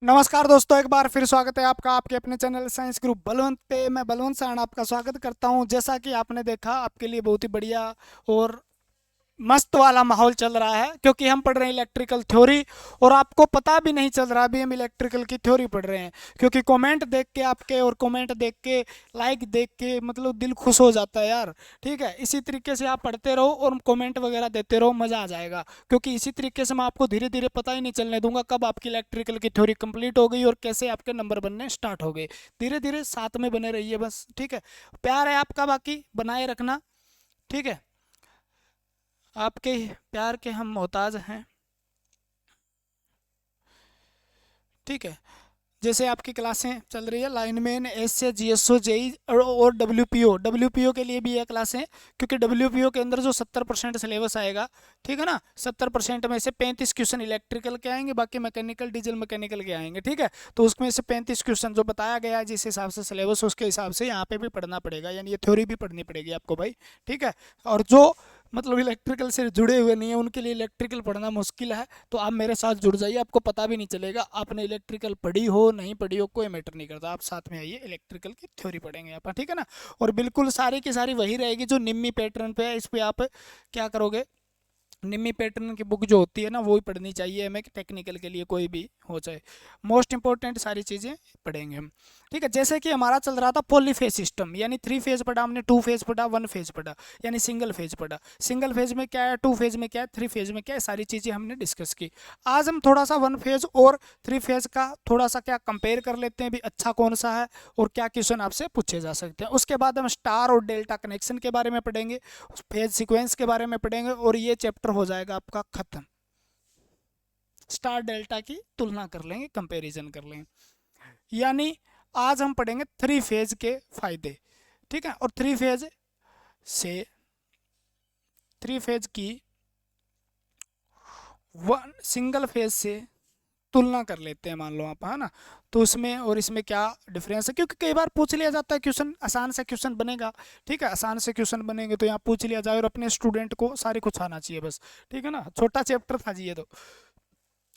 नमस्कार दोस्तों, एक बार फिर स्वागत है आपका आपके अपने चैनल साइंस ग्रुप बलवंत पे। मैं बलवंत सारण आपका स्वागत करता हूं। जैसा कि आपने देखा, आपके लिए बहुत ही बढ़िया और मस्त वाला माहौल चल रहा है, क्योंकि हम पढ़ रहे हैं इलेक्ट्रिकल थ्योरी। और आपको पता भी नहीं चल रहा अभी हम इलेक्ट्रिकल की थ्योरी पढ़ रहे हैं, क्योंकि कमेंट देख के आपके और कमेंट देख के, लाइक देख के, मतलब दिल खुश हो जाता है यार। ठीक है, इसी तरीके से आप पढ़ते रहो और कमेंट वगैरह देते रहो, मज़ा आ जाएगा। क्योंकि इसी तरीके से मैं आपको धीरे धीरे पता ही नहीं चलने दूंगा कब आपकी इलेक्ट्रिकल की थ्योरी कंप्लीट हो गई और कैसे आपके नंबर बनने स्टार्ट हो गए। धीरे धीरे साथ में बने रहिए बस। ठीक है, प्यार है आपका, बाकी बनाए रखना। ठीक है, आपके प्यार के हम मोहताज हैं। ठीक है, जैसे आपकी क्लासें चल रही है लाइनमैन, एस से जीएसओ जेई और डब्ल्यूपीओ के लिए भी ये क्लासें हैं। क्योंकि डब्ल्यूपीओ के अंदर जो 70% सिलेबस आएगा, ठीक है ना, 70% में से 35 क्वेश्चन इलेक्ट्रिकल के आएंगे, बाकी मैकेनिकल डीजल मैकेनिकल के आएंगे। ठीक है, तो उसमें से 35 क्वेश्चन जो बताया गया है जिस हिसाब से सिलेबस, उसके हिसाब से यहाँ पे भी पढ़ना पड़ेगा, यानी ये थ्योरी भी पढ़नी पड़ेगी आपको भाई। ठीक है, और जो मतलब इलेक्ट्रिकल से जुड़े हुए नहीं है उनके लिए इलेक्ट्रिकल पढ़ना मुश्किल है, तो आप मेरे साथ जुड़ जाइए, आपको पता भी नहीं चलेगा आपने इलेक्ट्रिकल पढ़ी हो नहीं पढ़ी हो, कोई मैटर नहीं करता। आप साथ में आइए, इलेक्ट्रिकल की थ्योरी पढ़ेंगे आप, ठीक है ना। और बिल्कुल सारी की सारी वही रहेगी जो निम्मी पैटर्न पे है। इस पे आप क्या करोगे, निम्मी पैटर्न की बुक जो होती है ना, वो ही पढ़नी चाहिए हमें, टेक्निकल के लिए कोई भी हो चाहे। मोस्ट इंपॉर्टेंट सारी चीज़ें पढ़ेंगे हम। ठीक है, जैसे कि हमारा चल रहा था पॉलीफेज सिस्टम, यानी 3 फेज पढ़ा हमने, 2 फेज पढ़ा, 1 फेज पढ़ा, यानी सिंगल फेज पढ़ा। सिंगल फेज में क्या है, 2 फेज में क्या है, 3 फेज में क्या है, सारी चीज़ें हमने डिस्कस की। आज हम थोड़ा सा 1 फेज और 3 फेज का थोड़ा सा क्या कंपेयर कर लेते हैं भी, अच्छा कौन सा है और क्या क्वेश्चन आपसे पूछे जा सकते हैं। उसके बाद हम स्टार और डेल्टा कनेक्शन के बारे में पढ़ेंगे, फेज सीक्वेंस के बारे में पढ़ेंगे, और ये चैप्टर हो जाएगा आपका खत्म। स्टार डेल्टा की तुलना कर लेंगे, कंपैरिजन कर लेंगे। यानी आज हम पढ़ेंगे 3 फेज के फायदे। ठीक है, और 3 फेज से 3 फेज की वन सिंगल फेज से तुलना कर लेते हैं, मान लो आप, है ना। तो उसमें और इसमें क्या डिफरेंस है, क्योंकि कई बार पूछ लिया जाता है क्वेश्चन, आसान से क्वेश्चन बनेगा। ठीक है, आसान से क्वेश्चन बनेंगे तो यहाँ पूछ लिया जाए, और अपने स्टूडेंट को सारे कुछ आना चाहिए बस। ठीक है ना, छोटा चैप्टर था जी ये तो।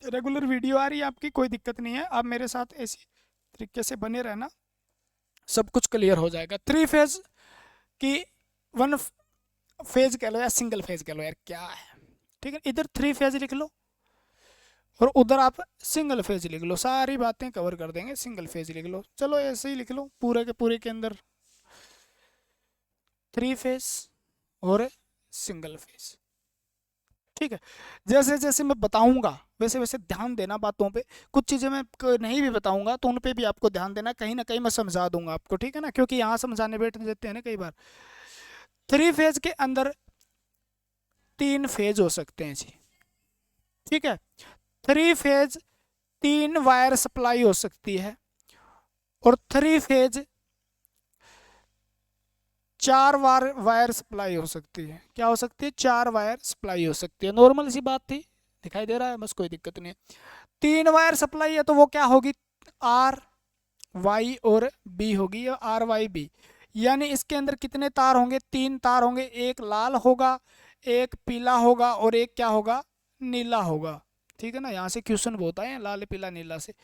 रेगुलर वीडियो आ रही है आपकी, कोई दिक्कत नहीं है, आप मेरे साथ इसी तरीके से बने रहना, सब कुछ क्लियर हो जाएगा। 3 फेज की, 1 फेज कह लो या सिंगल फेज कह लो यार, क्या है। ठीक है, इधर 3 फेज लिख लो और उधर आप सिंगल फेज लिख लो, सारी बातें कवर कर देंगे। सिंगल फेज लिख लो, चलो ऐसे ही लिख लो, पूरे के पूरे के अंदर 3 फेज और सिंगल फेज। ठीक है, जैसे जैसे मैं बताऊंगा वैसे वैसे ध्यान देना बातों पे। कुछ चीज़ें मैं नहीं भी बताऊंगा तो उन पे भी आपको ध्यान देना, कहीं ना कहीं मैं समझा दूंगा आपको। ठीक है ना, क्योंकि यहाँ समझाने बैठ देते हैं ना कई बार। 3 फेज के अंदर 3 फेज हो सकते हैं जी। ठीक है, 3 फेज 3 वायर सप्लाई हो सकती है, और 3 फेज 4 वायर वायर सप्लाई हो सकती है। क्या हो सकती है, 4 वायर सप्लाई हो सकती है। नॉर्मल सी बात थी, दिखाई दे रहा है बस, कोई दिक्कत नहीं है। 3 वायर सप्लाई है तो वो क्या होगी, आर वाई और बी होगी, या आर वाई बी। यानी इसके अंदर कितने तार होंगे, 3 तार होंगे, एक लाल होगा, एक पीला होगा, और एक क्या होगा, नीला होगा। ठीक है ना, यहाँ से क्वेश्चन बहुत आए हैं, लाल पीला नीला से।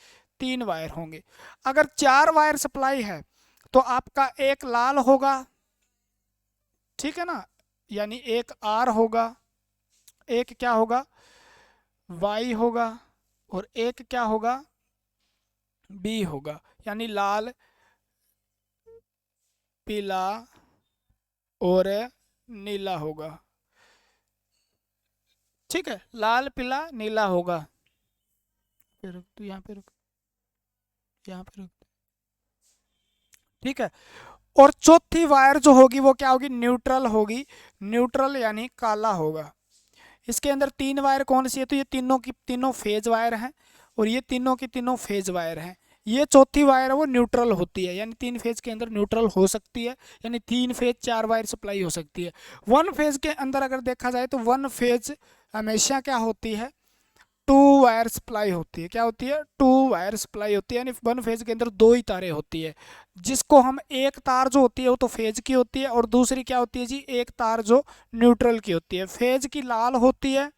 3 वायर होंगे। अगर 4 वायर सप्लाई है तो आपका एक लाल होगा, ठीक है ना, यानी एक आर होगा, एक क्या होगा, वाई होगा, और एक क्या होगा, बी होगा। यानी लाल पीला और नीला होगा। ठीक है, लाल पीला नीला होगा। पे रख दो, यहाँ पे रख, यहाँ पे रख। ठीक है, और चौथी वायर जो होगी वो क्या होगी, न्यूट्रल होगी। न्यूट्रल यानी काला होगा। इसके अंदर 3 वायर कौन सी है, तो ये तीनों की तीनों फेज वायर हैं, और ये तीनों की तीनों फेज वायर हैं। ये चौथी वायर है वो न्यूट्रल होती है, यानी 3 फेज के अंदर न्यूट्रल हो सकती है, यानी 3 फेज 4 वायर सप्लाई हो सकती है। 1 फेज के अंदर अगर देखा जाए तो 1 फेज हमेशा क्या होती है, 2 वायर सप्लाई होती है। क्या होती है, 2 वायर सप्लाई होती है, यानी 1 फेज के अंदर 2 ही तारें होती है। जिसको हम, एक तार जो होती है वो तो फेज की होती है, और दूसरी क्या होती है जी, एक तार जो न्यूट्रल की होती है। फेज की लाल होती है,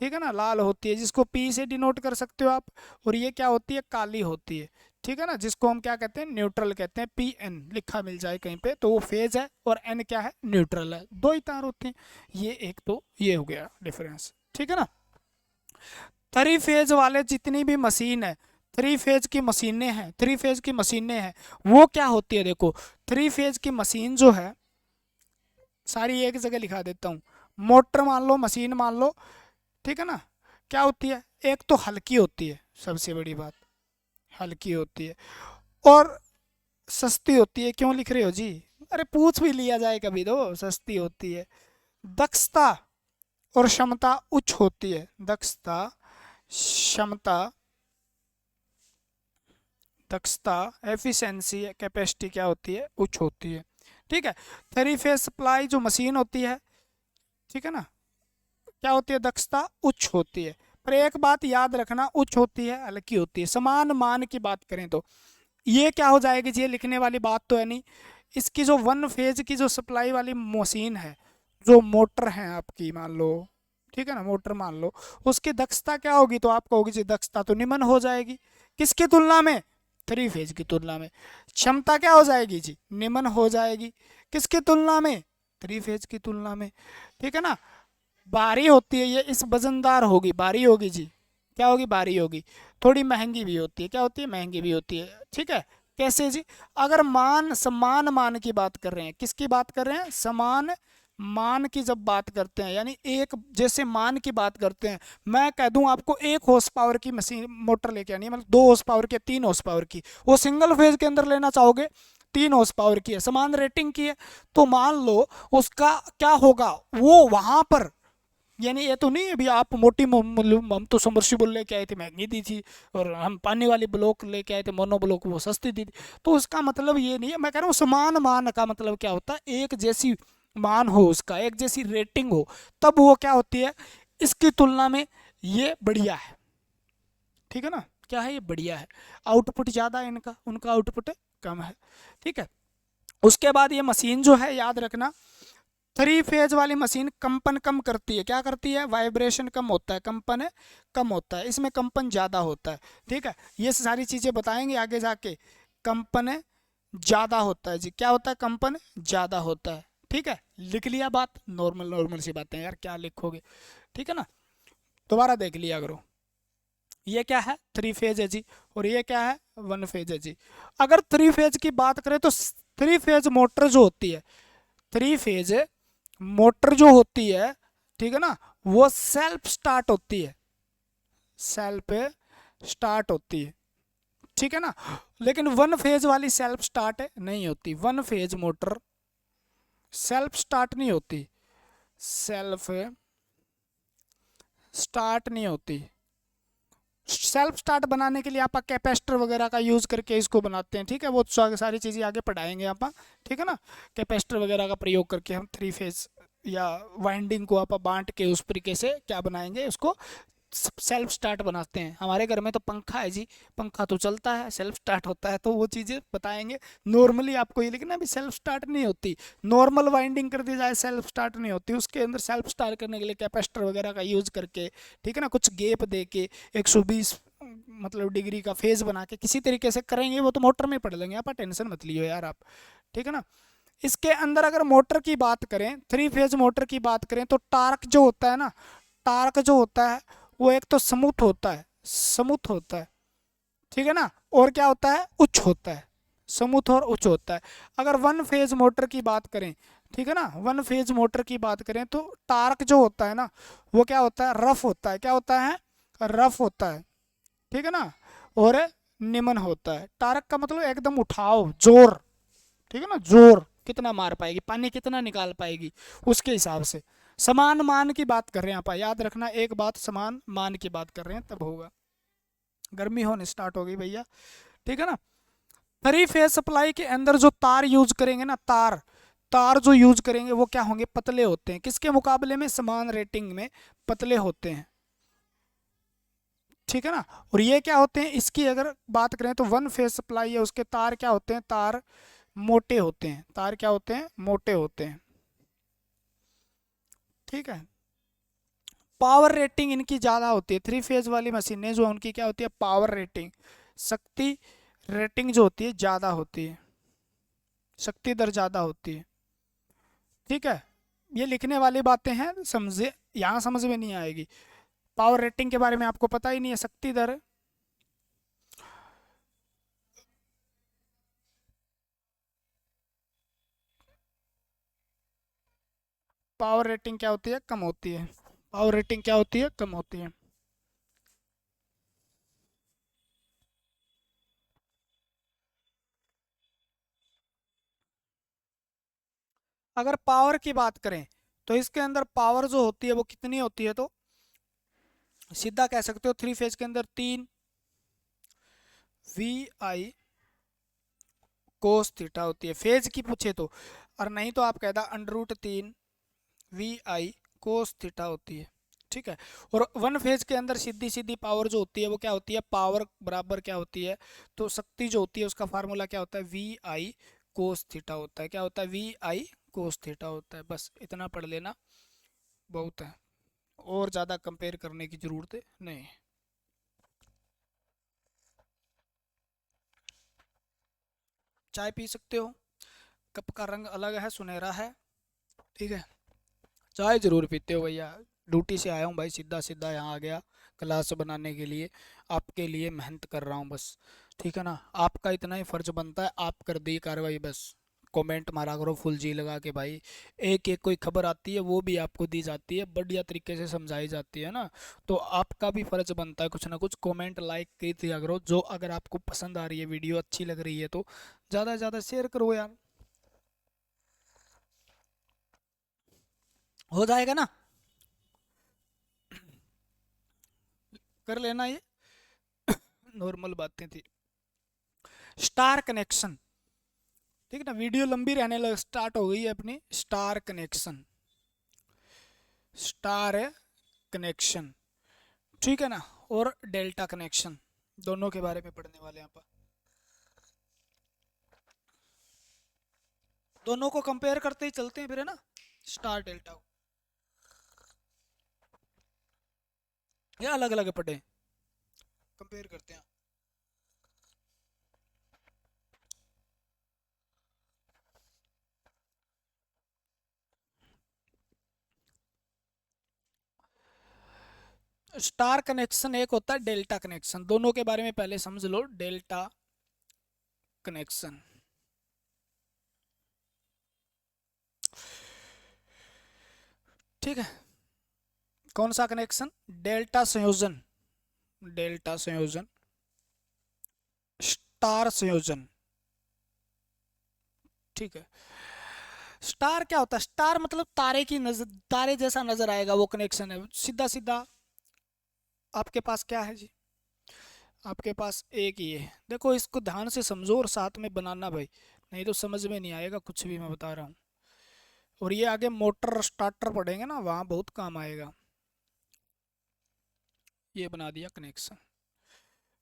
ठीक है ना, लाल होती है, जिसको पी से डिनोट कर सकते हो आप। और ये क्या होती है, काली होती है, ठीक है ना, जिसको हम क्या कहते हैं, न्यूट्रल कहते हैं। पी एन लिखा मिल जाए कहीं पे तो वो फेज है, और एन क्या है, न्यूट्रल है। दो ही तार होते हैं। ये एक तो ये हो गया डिफरेंस, ठीक है ना। थ्री फेज वाले जितनी भी मशीन है, थ्री फेज की मशीनें हैं, थ्री फेज की मशीनें हैं, वो क्या होती है, देखो थ्री फेज की मशीन जो है सारी एक जगह लिखा देता हूँ। मोटर मान लो, मशीन मान लो, ठीक है ना, क्या होती है, एक तो हल्की होती है, सबसे बड़ी बात हल्की होती है, और सस्ती होती है। क्यों लिख रहे हो जी, अरे पूछ भी लिया जाए कभी तो, सस्ती होती है। दक्षता और क्षमता उच्च होती है, दक्षता क्षमता, दक्षता एफिशिएंसी कैपेसिटी क्या होती है, उच्च होती है, ठीक है। थ्री फेज सप्लाई जो मशीन होती है, ठीक है ना, क्या होती है, दक्षता उच्च होती है। पर एक बात याद रखना, उच्च होती है, हल्की होती है। समान मान की बात करें तो ये क्या हो जाएगी जी, ये लिखने वाली बात तो है नहीं। इसकी जो वन फेज की जो सप्लाई वाली मशीन है, जो मोटर है आपकी मान लो, ठीक है ना, मोटर मान लो, उसकी दक्षता क्या होगी, तो आप कहोगे जी दक्षता तो निम्न हो जाएगी। किसकी तुलना में, थ्री फेज की तुलना में। क्षमता क्या हो जाएगी जी, निम्न हो जाएगी। किसकी तुलना में, थ्री फेज की तुलना में, ठीक है ना। भारी होती है ये, इस वजनदार होगी, भारी होगी जी, क्या होगी, भारी होगी। थोड़ी महंगी भी होती है, क्या होती है, महंगी भी होती है, ठीक है। कैसे जी, अगर मान समान मान की बात कर रहे हैं, किसकी बात कर रहे हैं, समान मान की जब बात करते हैं, यानी एक जैसे मान की बात करते हैं, मैं कह दूं आपको 1 हॉर्स पावर की मशीन मोटर लेके आनी है, मतलब 2 हॉर्स पावर की, 3 हॉर्स पावर की, वो सिंगल फेज के अंदर लेना चाहोगे, 3 हॉर्स पावर की है, समान रेटिंग की है, तो मान लो उसका क्या होगा, वो वहां पर, यानी ये तो नहीं अभी आप मोटी हम तो सबमर्सिबल लेके आए थे, महंगी दी थी, और हम पानी वाली ब्लॉक लेके आए थे, मोनो ब्लॉक, वो सस्ती दी थी। तो उसका मतलब ये नहीं है, मैं कह रहा हूँ समान मान का मतलब क्या होता है, एक जैसी मान हो, उसका एक जैसी रेटिंग हो, तब वो क्या होती है, इसकी तुलना में ये बढ़िया है, ठीक है ना, क्या है, ये बढ़िया है। आउटपुट ज़्यादा है इनका, उनका आउटपुट कम है, ठीक है। उसके बाद ये मशीन जो है, याद रखना, थ्री फेज वाली मशीन कंपन कम करती है, क्या करती है, वाइब्रेशन कम होता है, कंपन कम होता है, इसमें कंपन ज़्यादा होता है, ठीक है। ये सारी चीज़ें बताएंगे आगे जाके। कंपन ज़्यादा होता है जी, क्या होता है, कंपन ज़्यादा होता है, ठीक है। लिख लिया बात, नॉर्मल नॉर्मल सी बातें यार, क्या लिखोगे, ठीक है ना। दोबारा देख लिया करो, ये क्या है, थ्री फेज है जी, और ये क्या है, वन फेज है जी। अगर थ्री फेज की बात करें तो थ्री फेज मोटर जो होती है, थ्री फेज मोटर जो होती है, ठीक है ना, वो सेल्फ स्टार्ट होती है, सेल्फ स्टार्ट होती है, ठीक है ना। लेकिन वन फेज वाली सेल्फ स्टार्ट नहीं होती, one phase motor self start नहीं होती, सेल्फ स्टार्ट नहीं होती। सेल्फ स्टार्ट बनाने के लिए आप कैपेसिटर वगैरह का यूज़ करके इसको बनाते हैं, ठीक है, वो सारी चीज़ें आगे पढ़ाएंगे आप, ठीक है ना। कैपेसिटर वगैरह का प्रयोग करके हम थ्री फेज या वाइंडिंग को आप बांट के उस तरीके से क्या बनाएंगे, उसको सेल्फ स्टार्ट बनाते हैं। हमारे घर में तो पंखा है जी, पंखा तो चलता है, सेल्फ स्टार्ट होता है, तो वो चीज़ें बताएंगे। नॉर्मली आपको ये लिखना भी सेल्फ स्टार्ट नहीं होती, नॉर्मल वाइंडिंग कर दी जाए सेल्फ स्टार्ट नहीं होती, उसके अंदर सेल्फ स्टार्ट करने के लिए कैपेसिटर वगैरह का यूज़ करके, ठीक है ना, कुछ गैप दे के 120 मतलब डिग्री का फेज बना के किसी तरीके से करेंगे, वो तो मोटर में पढ़ लेंगे, आप टेंशन मत लियो यार आप, ठीक है ना। इसके अंदर अगर मोटर की बात करें, थ्री फेज मोटर की बात करें, तो टार्क जो होता है ना, टार्क जो होता है वो एक तो स्मूथ होता है, स्मूथ होता है, ठीक है ना, और क्या होता है, उच्च होता है, स्मूथ और उच्च होता है। अगर वन फेज मोटर की बात करें, ठीक है ना, वन फेज मोटर की बात करें तो टार्क जो होता है ना, वो क्या होता है, रफ होता है, क्या होता है, रफ होता है, ठीक है ना, और निम्न होता है। टार्क का मतलब एकदम उठाव, जोर, ठीक है ना, जोर कितना मार पाएगी, पानी कितना निकाल पाएगी, उसके हिसाब से। समान मान की बात कर रहे हैं आप, याद रखना एक बात, समान मान की बात कर रहे हैं तब होगा। गर्मी होने स्टार्ट हो गई भैया, ठीक है ना। थ्री फेज सप्लाई के अंदर जो तार यूज करेंगे ना, तार तार जो यूज करेंगे वो क्या होंगे, पतले होते हैं, किसके मुकाबले में, समान रेटिंग में पतले होते हैं, ठीक है ना। और ये क्या होते हैं, इसकी अगर बात करें तो वन फेज सप्लाई है, उसके तार क्या होते हैं, तार मोटे होते हैं, तार क्या होते हैं, मोटे होते हैं, ठीक है। पावर रेटिंग इनकी ज़्यादा होती है, 3 फेज वाली मशीनें जो है उनकी क्या होती है, पावर रेटिंग, शक्ति रेटिंग जो होती है ज़्यादा होती है, शक्ति दर ज़्यादा होती है। ठीक है, ये लिखने वाली बातें हैं, समझे, यहाँ समझ में नहीं आएगी। पावर रेटिंग के बारे में आपको पता ही नहीं है, शक्ति दर, पावर रेटिंग क्या होती है, कम होती है। पावर रेटिंग क्या होती है, कम होती है। अगर पावर की बात करें तो इसके अंदर पावर जो होती है वो कितनी होती है, तो सीधा कह सकते हो 3 फेज के अंदर 3 VI कोस थीटा होती है, फेज की पूछे तो, और नहीं तो आप कहता √3 VI कोस थीटा होती है। ठीक है, और 1 फेज के अंदर सीधी सीधी पावर जो होती है वो क्या होती है, पावर बराबर क्या होती है, तो शक्ति जो होती है उसका फार्मूला क्या होता है, VI कोस थीटा होता है। क्या होता है, VI कोस थीटा होता है। बस इतना पढ़ लेना बहुत है, और ज़्यादा कंपेयर करने की ज़रूरत नहीं। चाय पी सकते हो, कप का रंग अलग है, सुनहरा है। ठीक है, चाय ज़रूर पीते हो भैया, ड्यूटी से आया हूँ भाई, सीधा सीधा यहाँ आ गया क्लास बनाने के लिए, आपके लिए मेहनत कर रहा हूँ बस। ठीक है ना, आपका इतना ही फ़र्ज बनता है, आप कर दी कार्रवाई, बस कमेंट मारा करो फुल जी लगा के भाई। एक एक कोई खबर आती है वो भी आपको दी जाती है, बढ़िया तरीके से समझाई जाती है ना, तो आपका भी फ़र्ज बनता है कुछ ना कुछ कमेंट लाइक की दिया करो। जो अगर आपको पसंद आ रही है, वीडियो अच्छी लग रही है तो ज़्यादा से ज़्यादा शेयर करो यार, हो जाएगा ना, कर लेना, ये नॉर्मल बातें थी। स्टार कनेक्शन, ठीक है ना, वीडियो लंबी रहने लग स्टार्ट हो गई है अपनी। स्टार कनेक्शन, स्टार कनेक्शन, ठीक है ना, और डेल्टा कनेक्शन, दोनों के बारे में पढ़ने वाले हैं आप। दोनों को कंपेयर करते ही चलते हैं फिर, है ना, स्टार डेल्टा को, या अलग अलग पढ़े, कंपेयर करते हैं। स्टार कनेक्शन एक होता है डेल्टा कनेक्शन, दोनों के बारे में पहले समझ लो। डेल्टा कनेक्शन, ठीक है, कौन सा कनेक्शन, डेल्टा संयोजन, डेल्टा संयोजन, स्टार संयोजन। ठीक है, स्टार क्या होता है, स्टार मतलब तारे की नजर, तारे जैसा नजर आएगा वो कनेक्शन है, सीधा सीधा। आपके पास क्या है जी, आपके पास एक ही है, देखो इसको ध्यान से समझो और साथ में बनाना भाई, नहीं तो समझ में नहीं आएगा कुछ भी मैं बता रहा हूँ। और ये आगे मोटर स्टार्टर पढ़ेंगे ना, वहाँ बहुत काम आएगा। ये बना दिया कनेक्शन।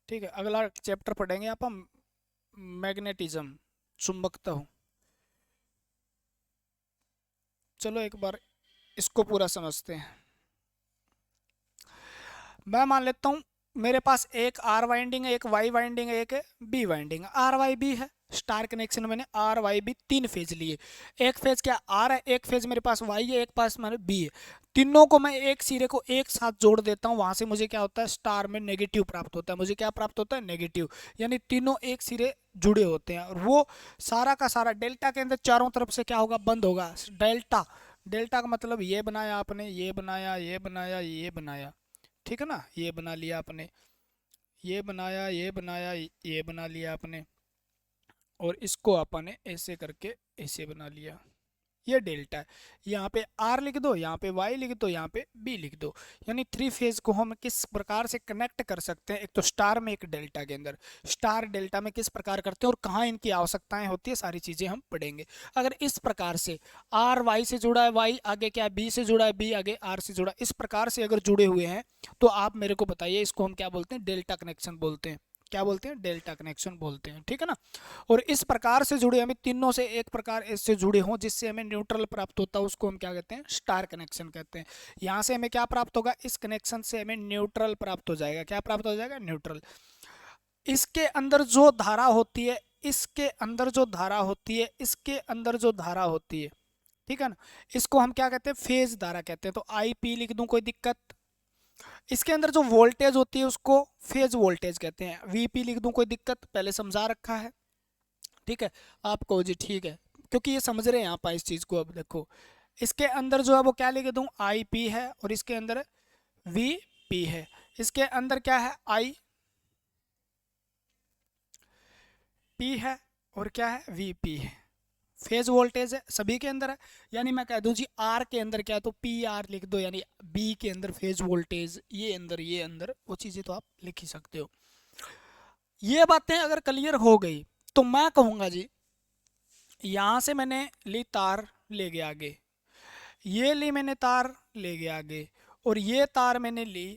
ठीक है, अगला चैप्टर पढ़ेंगे आप हम, मैग्नेटिज्म, चुंबकत्व। चलो एक बार इसको पूरा समझते हैं। मैं मान लेता हूँ मेरे पास एक आर वाइंडिंग है, एक वाई वाइंडिंग है, एक बी वाइंडिंग है, आर वाई बी है। स्टार कनेक्शन मैंने आर वाई बी 3 फेज लिए, एक फेज क्या आर है, एक फेज मेरे पास वाई है, एक पास मेरे बी है। तीनों को मैं एक सिरे को एक साथ जोड़ देता हूँ, वहां से मुझे क्या होता है, स्टार में नेगेटिव प्राप्त होता है। मुझे क्या प्राप्त होता है, नेगेटिव, यानी तीनों एक सिरे जुड़े होते हैं। और वो सारा का सारा डेल्टा के अंदर चारों तरफ से क्या होगा, बंद होगा। डेल्टा, डेल्टा का मतलब ये बनाया आपने, ये बनाया, ये बनाया, ये बनाया, ठीक है ना, ये बना लिया आपने, ये बनाया, ये बनाया, ये बना लिया आपने, और इसको आपने ऐसे करके ऐसे बना लिया, ये डेल्टा है। यहाँ पे आर लिख दो, यहाँ पे वाई लिख दो, यहाँ पे बी लिख दो। यानी 3 फेज को हम किस प्रकार से कनेक्ट कर सकते हैं, एक तो स्टार में, एक डेल्टा के अंदर। स्टार डेल्टा में किस प्रकार करते हैं और कहाँ इनकी आवश्यकताएं होती है, सारी चीजें हम पढ़ेंगे। अगर इस प्रकार से आर वाई से जुड़ा है, वाई आगे क्या है, बी से जुड़ा है, बी आगे आर से जुड़ा है, इस प्रकार से अगर जुड़े हुए हैं तो आप मेरे को बताइए इसको हम क्या बोलते हैं, डेल्टा कनेक्शन बोलते हैं। क्या बोलते हैं, डेल्टा कनेक्शन बोलते हैं, ठीक है ना। और इस प्रकार से जुड़े हमें तीनों से एक प्रकार इससे जुड़े हों जिससे हमें न्यूट्रल प्राप्त होता है, उसको हम क्या कहते हैं, स्टार कनेक्शन कहते हैं। यहाँ से हमें क्या प्राप्त होगा, इस कनेक्शन से हमें न्यूट्रल प्राप्त हो जाएगा। क्या प्राप्त हो जाएगा, न्यूट्रल। इसके अंदर जो धारा होती है, इसके अंदर जो धारा होती है, इसके अंदर जो धारा होती है, ठीक है ना, इसको हम क्या कहते हैं, फेज धारा कहते हैं। तो आई पी लिख दूं, कोई दिक्कत। इसके अंदर जो वोल्टेज होती है उसको फेज वोल्टेज कहते हैं। वीपी लिख दूं, कोई दिक्कत, पहले समझा रखा है, ठीक है आपको जी, ठीक है, क्योंकि ये समझ रहे हैं आप इस चीज को। अब देखो इसके अंदर जो है वो क्या लिख दूं, आई पी है, और इसके अंदर वी पी है। इसके अंदर क्या है, आई पी है, और क्या है, वी पी है। फेज वोल्टेज है, सभी के अंदर है। यानी मैं कह दूं जी आर के अंदर क्या है, तो पी आर लिख दो, यानी बी के अंदर फेज वोल्टेज, ये अंदर वो चीजें तो आप लिख ही सकते हो। ये बातें अगर क्लियर हो गई तो मैं कहूंगा जी, यहां से मैंने ली तार ले गया आगे, ये ली मैंने तार ले गया आगे, और ये तार मैंने ली,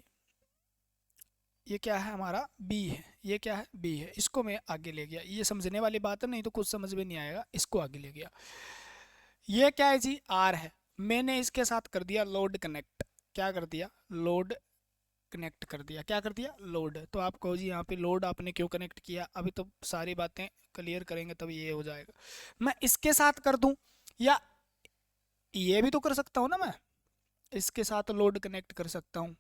ये क्या है हमारा, बी है, ये क्या है, बी है, इसको मैं आगे ले गया। ये समझने वाली बात है, नहीं तो कुछ समझ में नहीं आएगा, इसको आगे ले गया। ये क्या है जी, आर है, मैंने इसके साथ कर दिया लोड कनेक्ट। क्या कर दिया, लोड कनेक्ट कर दिया। क्या कर दिया, लोड। तो आप कहो जी यहाँ पे लोड आपने क्यों कनेक्ट किया, अभी तो सारी बातें क्लियर करेंगे तब ये हो जाएगा। मैं इसके साथ कर दूं, या ये भी तो कर सकता हूँ ना, मैं इसके साथ लोड कनेक्ट कर सकता हूँ,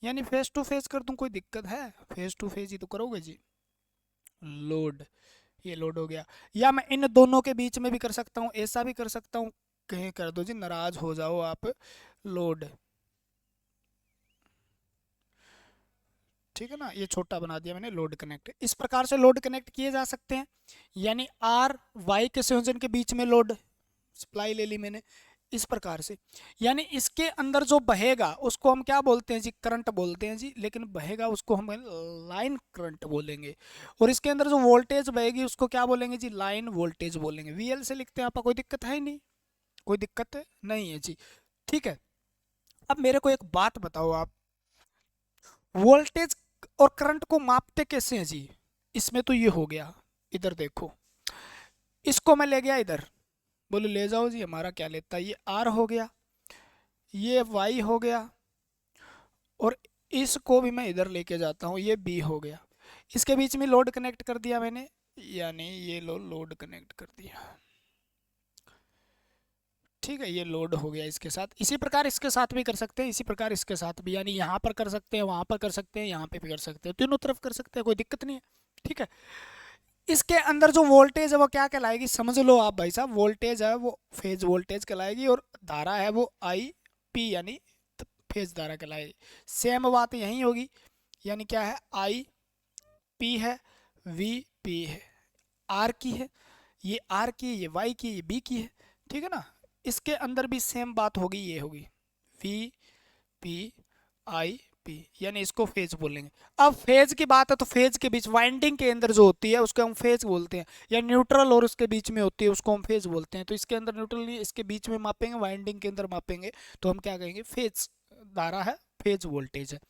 यानी फेस टू फेस कर दूं, कोई दिक्कत है, फेस टू फेस ही तो करोगे जी। लोड, ये लोड हो गया। या मैं इन दोनों के बीच में भी कर सकता हूँ, ऐसा भी कर सकता हूँ, कहीं कर दो जी, नाराज हो जाओ आप, लोड, ठीक है ना, ये छोटा बना दिया मैंने, लोड कनेक्ट। इस प्रकार से लोड कनेक्ट किए जा सकते हैं, यानी आर वाई के संयोजन के बीच में लोड सप्लाई ले ली मैंने, इस प्रकार से। यानी इसके अंदर जो बहेगा उसको हम क्या बोलते हैं जी, करंट बोलते हैं जी, लेकिन बहेगा उसको हम लाइन करंट बोलेंगे। और इसके अंदर जो वोल्टेज बहेगी उसको क्या बोलेंगे जी, लाइन वोल्टेज बोलेंगे। वीएल से लिखते हैं आपका, कोई दिक्कत है ही नहीं, कोई दिक्कत नहीं है जी, ठीक है। अब मेरे को एक बात बताओ आप, वोल्टेज और करंट को मापते कैसे हैं जी, इसमें तो ये हो गया, इधर देखो, इसको मैं ले गया इधर, बोलो ले जाओ जी, हमारा क्या लेता है, ये आर हो गया, ये वाई हो गया, और इसको भी मैं इधर लेके जाता हूँ, ये बी हो गया। इसके बीच में लोड कनेक्ट कर दिया मैंने, यानी ये लोड कनेक्ट कर दिया, ठीक है, ये लोड हो गया इसके साथ। इसी प्रकार इसके साथ भी कर सकते हैं, इसी प्रकार इसके साथ भी, यानी यहाँ पर कर सकते हैं, वहाँ पर कर सकते हैं, यहाँ पे भी कर सकते हैं, तीनों तरफ कर सकते हैं, कोई दिक्कत नहीं है, ठीक है। इसके अंदर जो वोल्टेज है वो क्या कहलाएगी, समझ लो आप भाई साहब, वोल्टेज है वो फेज वोल्टेज कहलाएगी, और धारा है वो आई पी, यानी फेज धारा कहलाएगी। सेम बात यही होगी, यानी क्या है, आई पी है, वी पी है, आर की है, ये आर की है, ये वाई की है, ये बी की है, ठीक है ना। इसके अंदर भी सेम बात होगी, ये होगी वी पी आई पी, यानी इसको फेज बोलेंगे। अब फेज की बात है तो फेज के बीच वाइंडिंग के अंदर जो होती है उसको हम फेज बोलते हैं, या न्यूट्रल और उसके बीच में होती है उसको हम फेज बोलते हैं। तो इसके अंदर न्यूट्रल नहीं, इसके बीच में मापेंगे, वाइंडिंग के अंदर मापेंगे, तो हम क्या कहेंगे, फेज धारा है, फेज वोल्टेज है।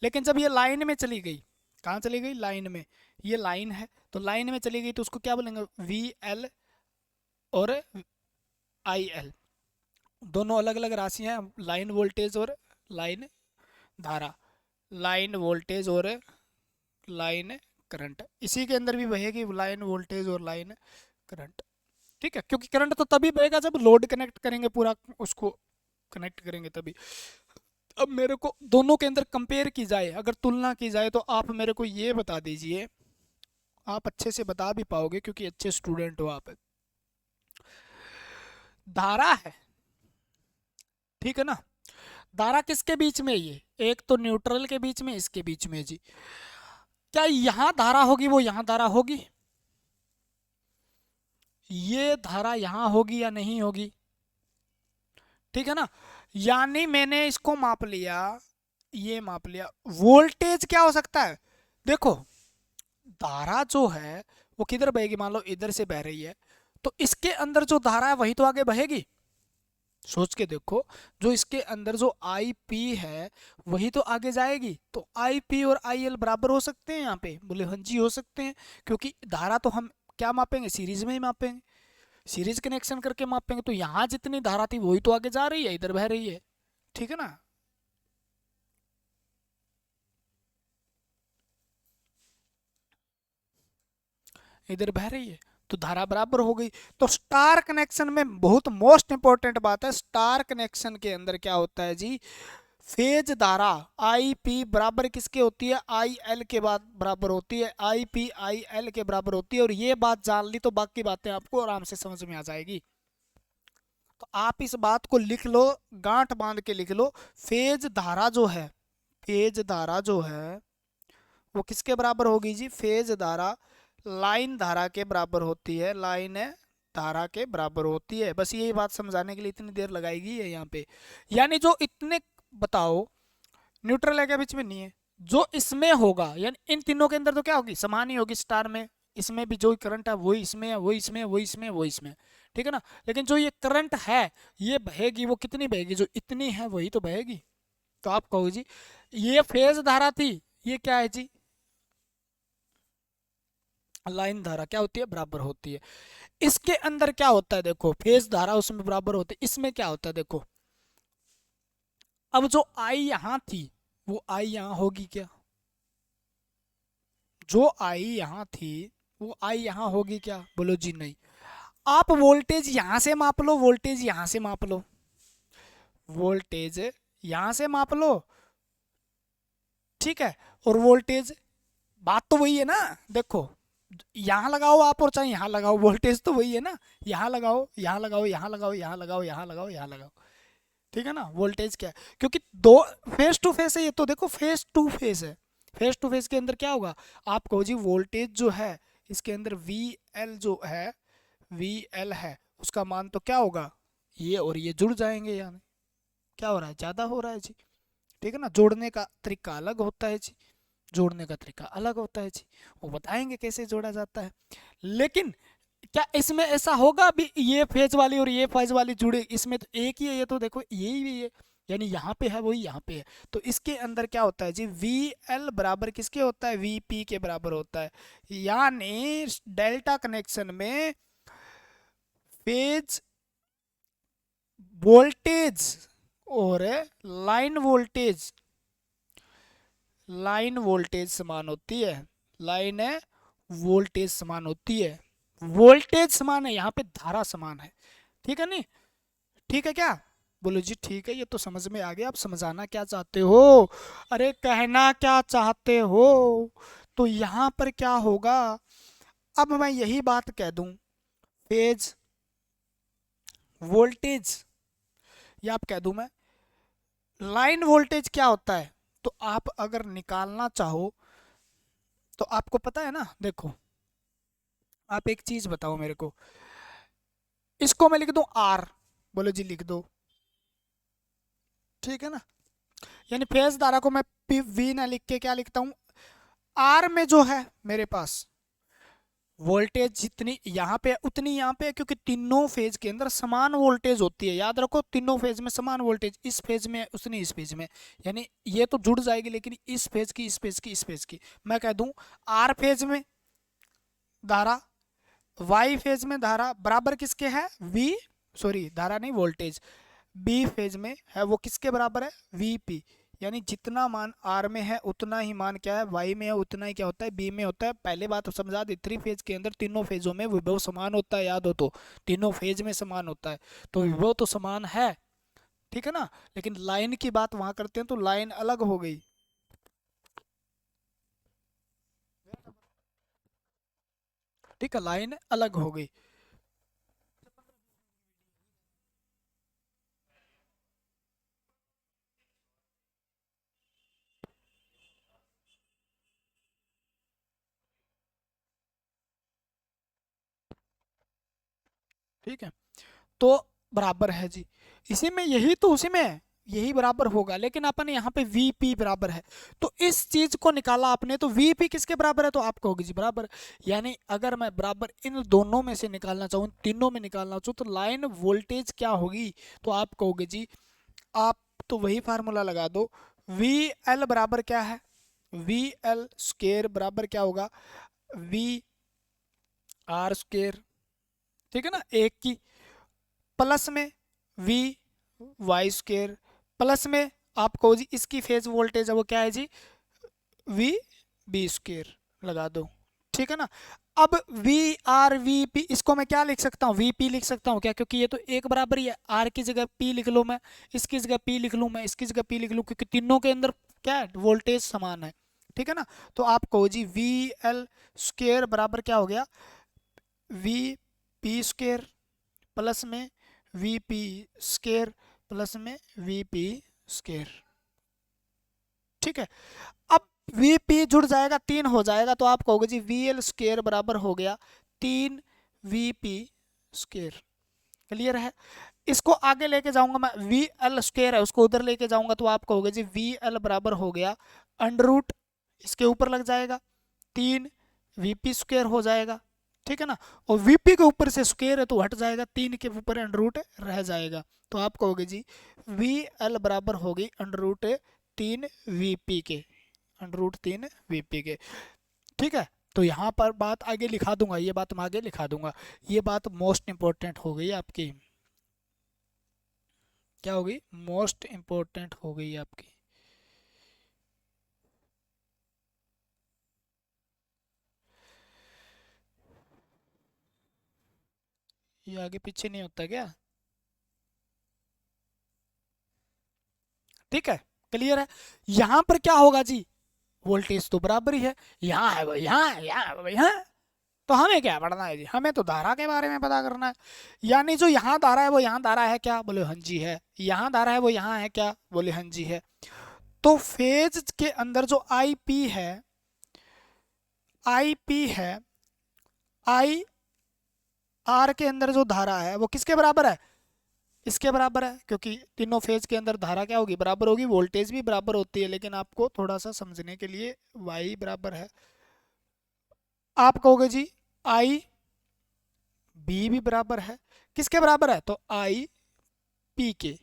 लेकिन जब ये लाइन में चली गई, कहाँ चली गई, लाइन में, ये लाइन है तो लाइन में चली गई तो उसको क्या बोलेंगे, वी एल और आई एल, दोनों अलग अलग राशियां हैं, लाइन वोल्टेज और लाइन धारा, लाइन वोल्टेज और लाइन करंट, इसी के अंदर भी बहेगी लाइन वोल्टेज और लाइन करंट, ठीक है। क्योंकि करंट तो तभी बहेगा जब लोड कनेक्ट करेंगे, पूरा उसको कनेक्ट करेंगे तभी। अब मेरे को दोनों के अंदर कंपेयर की जाए, अगर तुलना की जाए, तो आप मेरे को ये बता दीजिए, आप अच्छे से बता भी पाओगे क्योंकि अच्छे स्टूडेंट हो आप। धारा है, ठीक है ना, धारा किसके बीच में, ये एक तो न्यूट्रल के बीच में, इसके बीच में जी। क्या यहां धारा होगी वो यहां धारा होगी, ये धारा यहां होगी या नहीं होगी, ठीक है ना। यानी मैंने इसको माप लिया, ये माप लिया। वोल्टेज क्या हो सकता है, देखो धारा जो है वो किधर बहेगी, मान लो इधर से बह रही है, तो इसके अंदर जो धारा है वही तो आगे बहेगी, सोच के देखो, जो इसके अंदर जो आई पी है वही तो आगे जाएगी, तो आई पी और आई एल बराबर हो सकते हैं यहाँ पे, बोले हाँ जी हो सकते हैं, क्योंकि धारा तो हम क्या मापेंगे, सीरीज में ही मापेंगे, सीरीज कनेक्शन करके मापेंगे, तो यहाँ जितनी धारा थी वही तो आगे जा रही है, इधर बह रही है, ठीक है ना। इधर बह रही है तो धारा बराबर हो गई। तो स्टार कनेक्शन में बहुत मोस्ट इंपॉर्टेंट बात है, स्टार कनेक्शन के अंदर क्या होता है जी, फेज धारा आई पी बराबर किसके होती है, आई एल के बाद बराबर होती है, आई पी आई एल के बराबर होती है, और ये बात जान ली तो बाकी बातें आपको आराम से समझ में आ जाएगी। तो आप इस बात को लिख लो, गांठ बांध के लिख लो, फेज धारा जो है, फेज धारा जो है वो किसके बराबर होगी जी, फेज धारा लाइन धारा के बराबर होती है, लाइन धारा के बराबर होती है। बस यही बात समझाने के लिए इतनी देर लगाएगी है यहाँ पे, यानी जो इतने, बताओ न्यूट्रल है क्या बीच में, नहीं है, जो इसमें होगा यानी इन तीनों के अंदर तो क्या होगी, समान ही होगी, स्टार में इसमें भी जो करंट है वही इसमें है, वही इसमें, वही इसमें, वही इसमें, ठीक है ना। लेकिन जो ये करंट है ये बहेगी, वो कितनी बहेगी, जो इतनी है वही तो बहेगी। तो आप कहो जी ये फेज धारा थी, ये क्या है जी, लाइन धारा क्या होती है, बराबर होती है। इसके अंदर क्या होता है देखो, फेज धारा उसमें बराबर होती है, इसमें क्या होता है देखो, अब जो आई यहां थी वो आई यहां होगी क्या, जो आई यहां थी वो आई यहां होगी क्या, बोलो जी नहीं। आप वोल्टेज यहां से माप लो, वोल्टेज यहां से माप लो, वोल्टेज यहां से माप लो, ठीक है, और वोल्टेज, बात तो वही है ना, देखो यहाँ लगाओ आप और चाहे यहाँ लगाओ, वोल्टेज तो वही है ना, यहाँ लगाओ, यहाँ लगाओ, यहाँ लगाओ, यहाँ लगाओ, यहाँ लगाओ, यहाँ लगाओ, ठीक है ना। वोल्टेज क्या है, क्योंकि दो फेस टू फेस है, ये तो देखो फेस टू फेस है, फेस टू फेस के अंदर क्या होगा, आप कहो जी वोल्टेज जो है इसके अंदर वी एल जो है, वी एल है, उसका मान तो क्या होगा, ये और ये जुड़ जाएंगे, यानी क्या हो रहा है, ज़्यादा हो रहा है जी, ठीक है ना। जोड़ने का तरीका अलग होता है जी, जोड़ने का तरीका अलग होता है जी, वो बताएंगे कैसे जोड़ा जाता है। लेकिन क्या इसमें ऐसा होगा भी ये फेज वाली और ये फेज वाली जुड़े, इसमें तो एक ही है, ये तो देखो यही भी है, यानी यहाँ पे है वही यहाँ पे है, तो इसके अंदर क्या होता है जी, वी एल बराबर किसके होता है, वी पी के बराबर होता है, यानी डेल्टा कनेक्शन में फेज वोल्टेज और लाइन वोल्टेज, लाइन वोल्टेज समान होती है, लाइन है वोल्टेज समान होती है, वोल्टेज समान है, यहाँ पे धारा समान है, ठीक है नहीं, ठीक है क्या, बोलो जी ठीक है, ये तो समझ में आ गया, आप समझाना क्या चाहते हो, अरे कहना क्या चाहते हो। तो यहाँ पर क्या होगा, अब मैं यही बात कह दूं, फेज वोल्टेज, या आप कह दूं मैं लाइन वोल्टेज क्या होता है, तो आप अगर निकालना चाहो तो आपको पता है ना, देखो आप एक चीज बताओ मेरे को, इसको मैं लिख दूं आर, बोलो जी लिख दो, ठीक है ना, यानी फेज धारा को मैं पी वी ना लिख के क्या लिखता हूं, आर में जो है मेरे पास वोल्टेज जितनी यहाँ पे उतनी यहाँ पे, क्योंकि तीनों फेज के अंदर समान वोल्टेज होती है, याद रखो तीनों फेज में समान वोल्टेज, इस फेज में उतनी इस फेज में, यानी ये तो जुड़ जाएगी, लेकिन इस फेज की इस फेज की इस फेज की, मैं कह दूं आर फेज में धारा, वाई फेज में धारा बराबर किसके है, वी, सॉरी धारा नहीं वोल्टेज, बी फेज में है वो किसके बराबर है, वी पी, यानी जितना मान आर में है उतना ही मान क्या है, वाई में है उतना ही क्या होता है, बी में होता है। पहले बात तो समझा दी, थ्री फेज के अंदर तीनों फेजों में विभव समान होता है, याद हो तो, तीनों फेज में समान होता है, तो विभव तो समान है, ठीक है ना। लेकिन लाइन की बात वहां करते हैं तो लाइन अलग हो गई, ठीक है, लाइन अलग हो गई, ठीक है, तो बराबर है जी, इसी में यही तो उसी में है, यही बराबर होगा, लेकिन अपन यहाँ पे वीपी बराबर है तो इस चीज को निकाला आपने, तो वीपी किसके बराबर है, तो आप कहोगे जी बराबर। यानी अगर मैं बराबर इन दोनों में से निकालना चाहूँ, तीनों में निकालना चाहूँ, तो लाइन वोल्टेज क्या होगी, तो आप कहोगे जी, आप तो वही फार्मूला लगा दो, वी एल बराबर क्या है, वी एल स्क्वेयर बराबर क्या होगा, वी आर स्क्वेयर, ठीक है ना, एक की, प्लस में वी वाई स्क्वेयर, प्लस में आपको जी इसकी फेज वोल्टेज है वो क्या है जी, वी बी स्क्वेयर लगा दो, ठीक है ना। अब वी आर वी पी, इसको मैं क्या लिख सकता हूँ, वी पी लिख सकता हूँ क्या, क्योंकि ये तो एक बराबर ही है, आर की जगह पी लिख लूँ मैं, इसकी जगह पी लिख लूँ मैं, इसकी जगह पी लिख लूँ, क्योंकि तीनों के अंदर क्या है, वोल्टेज समान है, ठीक है ना। तो आप कहो जी वी एल स्क्वेयर बराबर क्या हो गया, वी पी स्क्वेयर प्लस में वी पी स्क्वेयर प्लस में वी पी स्क्वेयर, ठीक है। अब वी पी जुड़ जाएगा, 3 हो जाएगा, तो आप कहोगे जी वी एल स्क्वेयर बराबर हो गया 3 वी पी स्क्वेयर, क्लियर है। इसको आगे लेके जाऊंगा मैं, वी एल स्क्वेयर है उसको उधर लेके जाऊंगा, तो आप कहोगे जी वी एल बराबर हो गया अंडर रूट, इसके ऊपर लग जाएगा 3 वी पी स्क्वेयर हो जाएगा, ठीक है ना। और वीपी के ऊपर से स्क्वेयर है तो हट जाएगा, 3 के ऊपर अंडर रूट रह जाएगा, तो आप कहोगे जी वी एल बराबर होगी अंडर रूट 3 वीपी के, अंडर रूट 3 वीपी के, ठीक है। तो यहाँ पर बात आगे लिखा दूंगा, ये बात मैं आगे लिखा दूंगा, ये बात मोस्ट इंपॉर्टेंट हो गई आपकी, क्या होगी, मोस्ट इंपॉर्टेंट हो गई आपकी। ये आगे पीछे नहीं होता क्या, ठीक है, क्लियर है। यहाँ पर क्या होगा जी, वोल्टेज तो बराबर ही है, यहाँ है वो यहाँ है, यहाँ है वो यहाँ है, तो हमें क्या पढ़ना है जी, हमें तो धारा के बारे में पता करना है। यानी जो यहाँ धारा है वो यहाँ धारा है क्या, बोले हाँ जी है, यहाँ धारा है वो यहाँ है क्या, बोले हाँ जी है। तो फेज के अंदर जो आई पी है, आई पी है, आई आर के अंदर जो धारा है वो किसके बराबर है, इसके बराबर है, क्योंकि तीनों फेज के अंदर धारा क्या होगी, बराबर होगी, वोल्टेज भी बराबर होती है, लेकिन आपको थोड़ा सा समझने के लिए वाई बराबर है, आप कहोगे जी आई बी भी बराबर है, किसके बराबर है, तो आई पी के,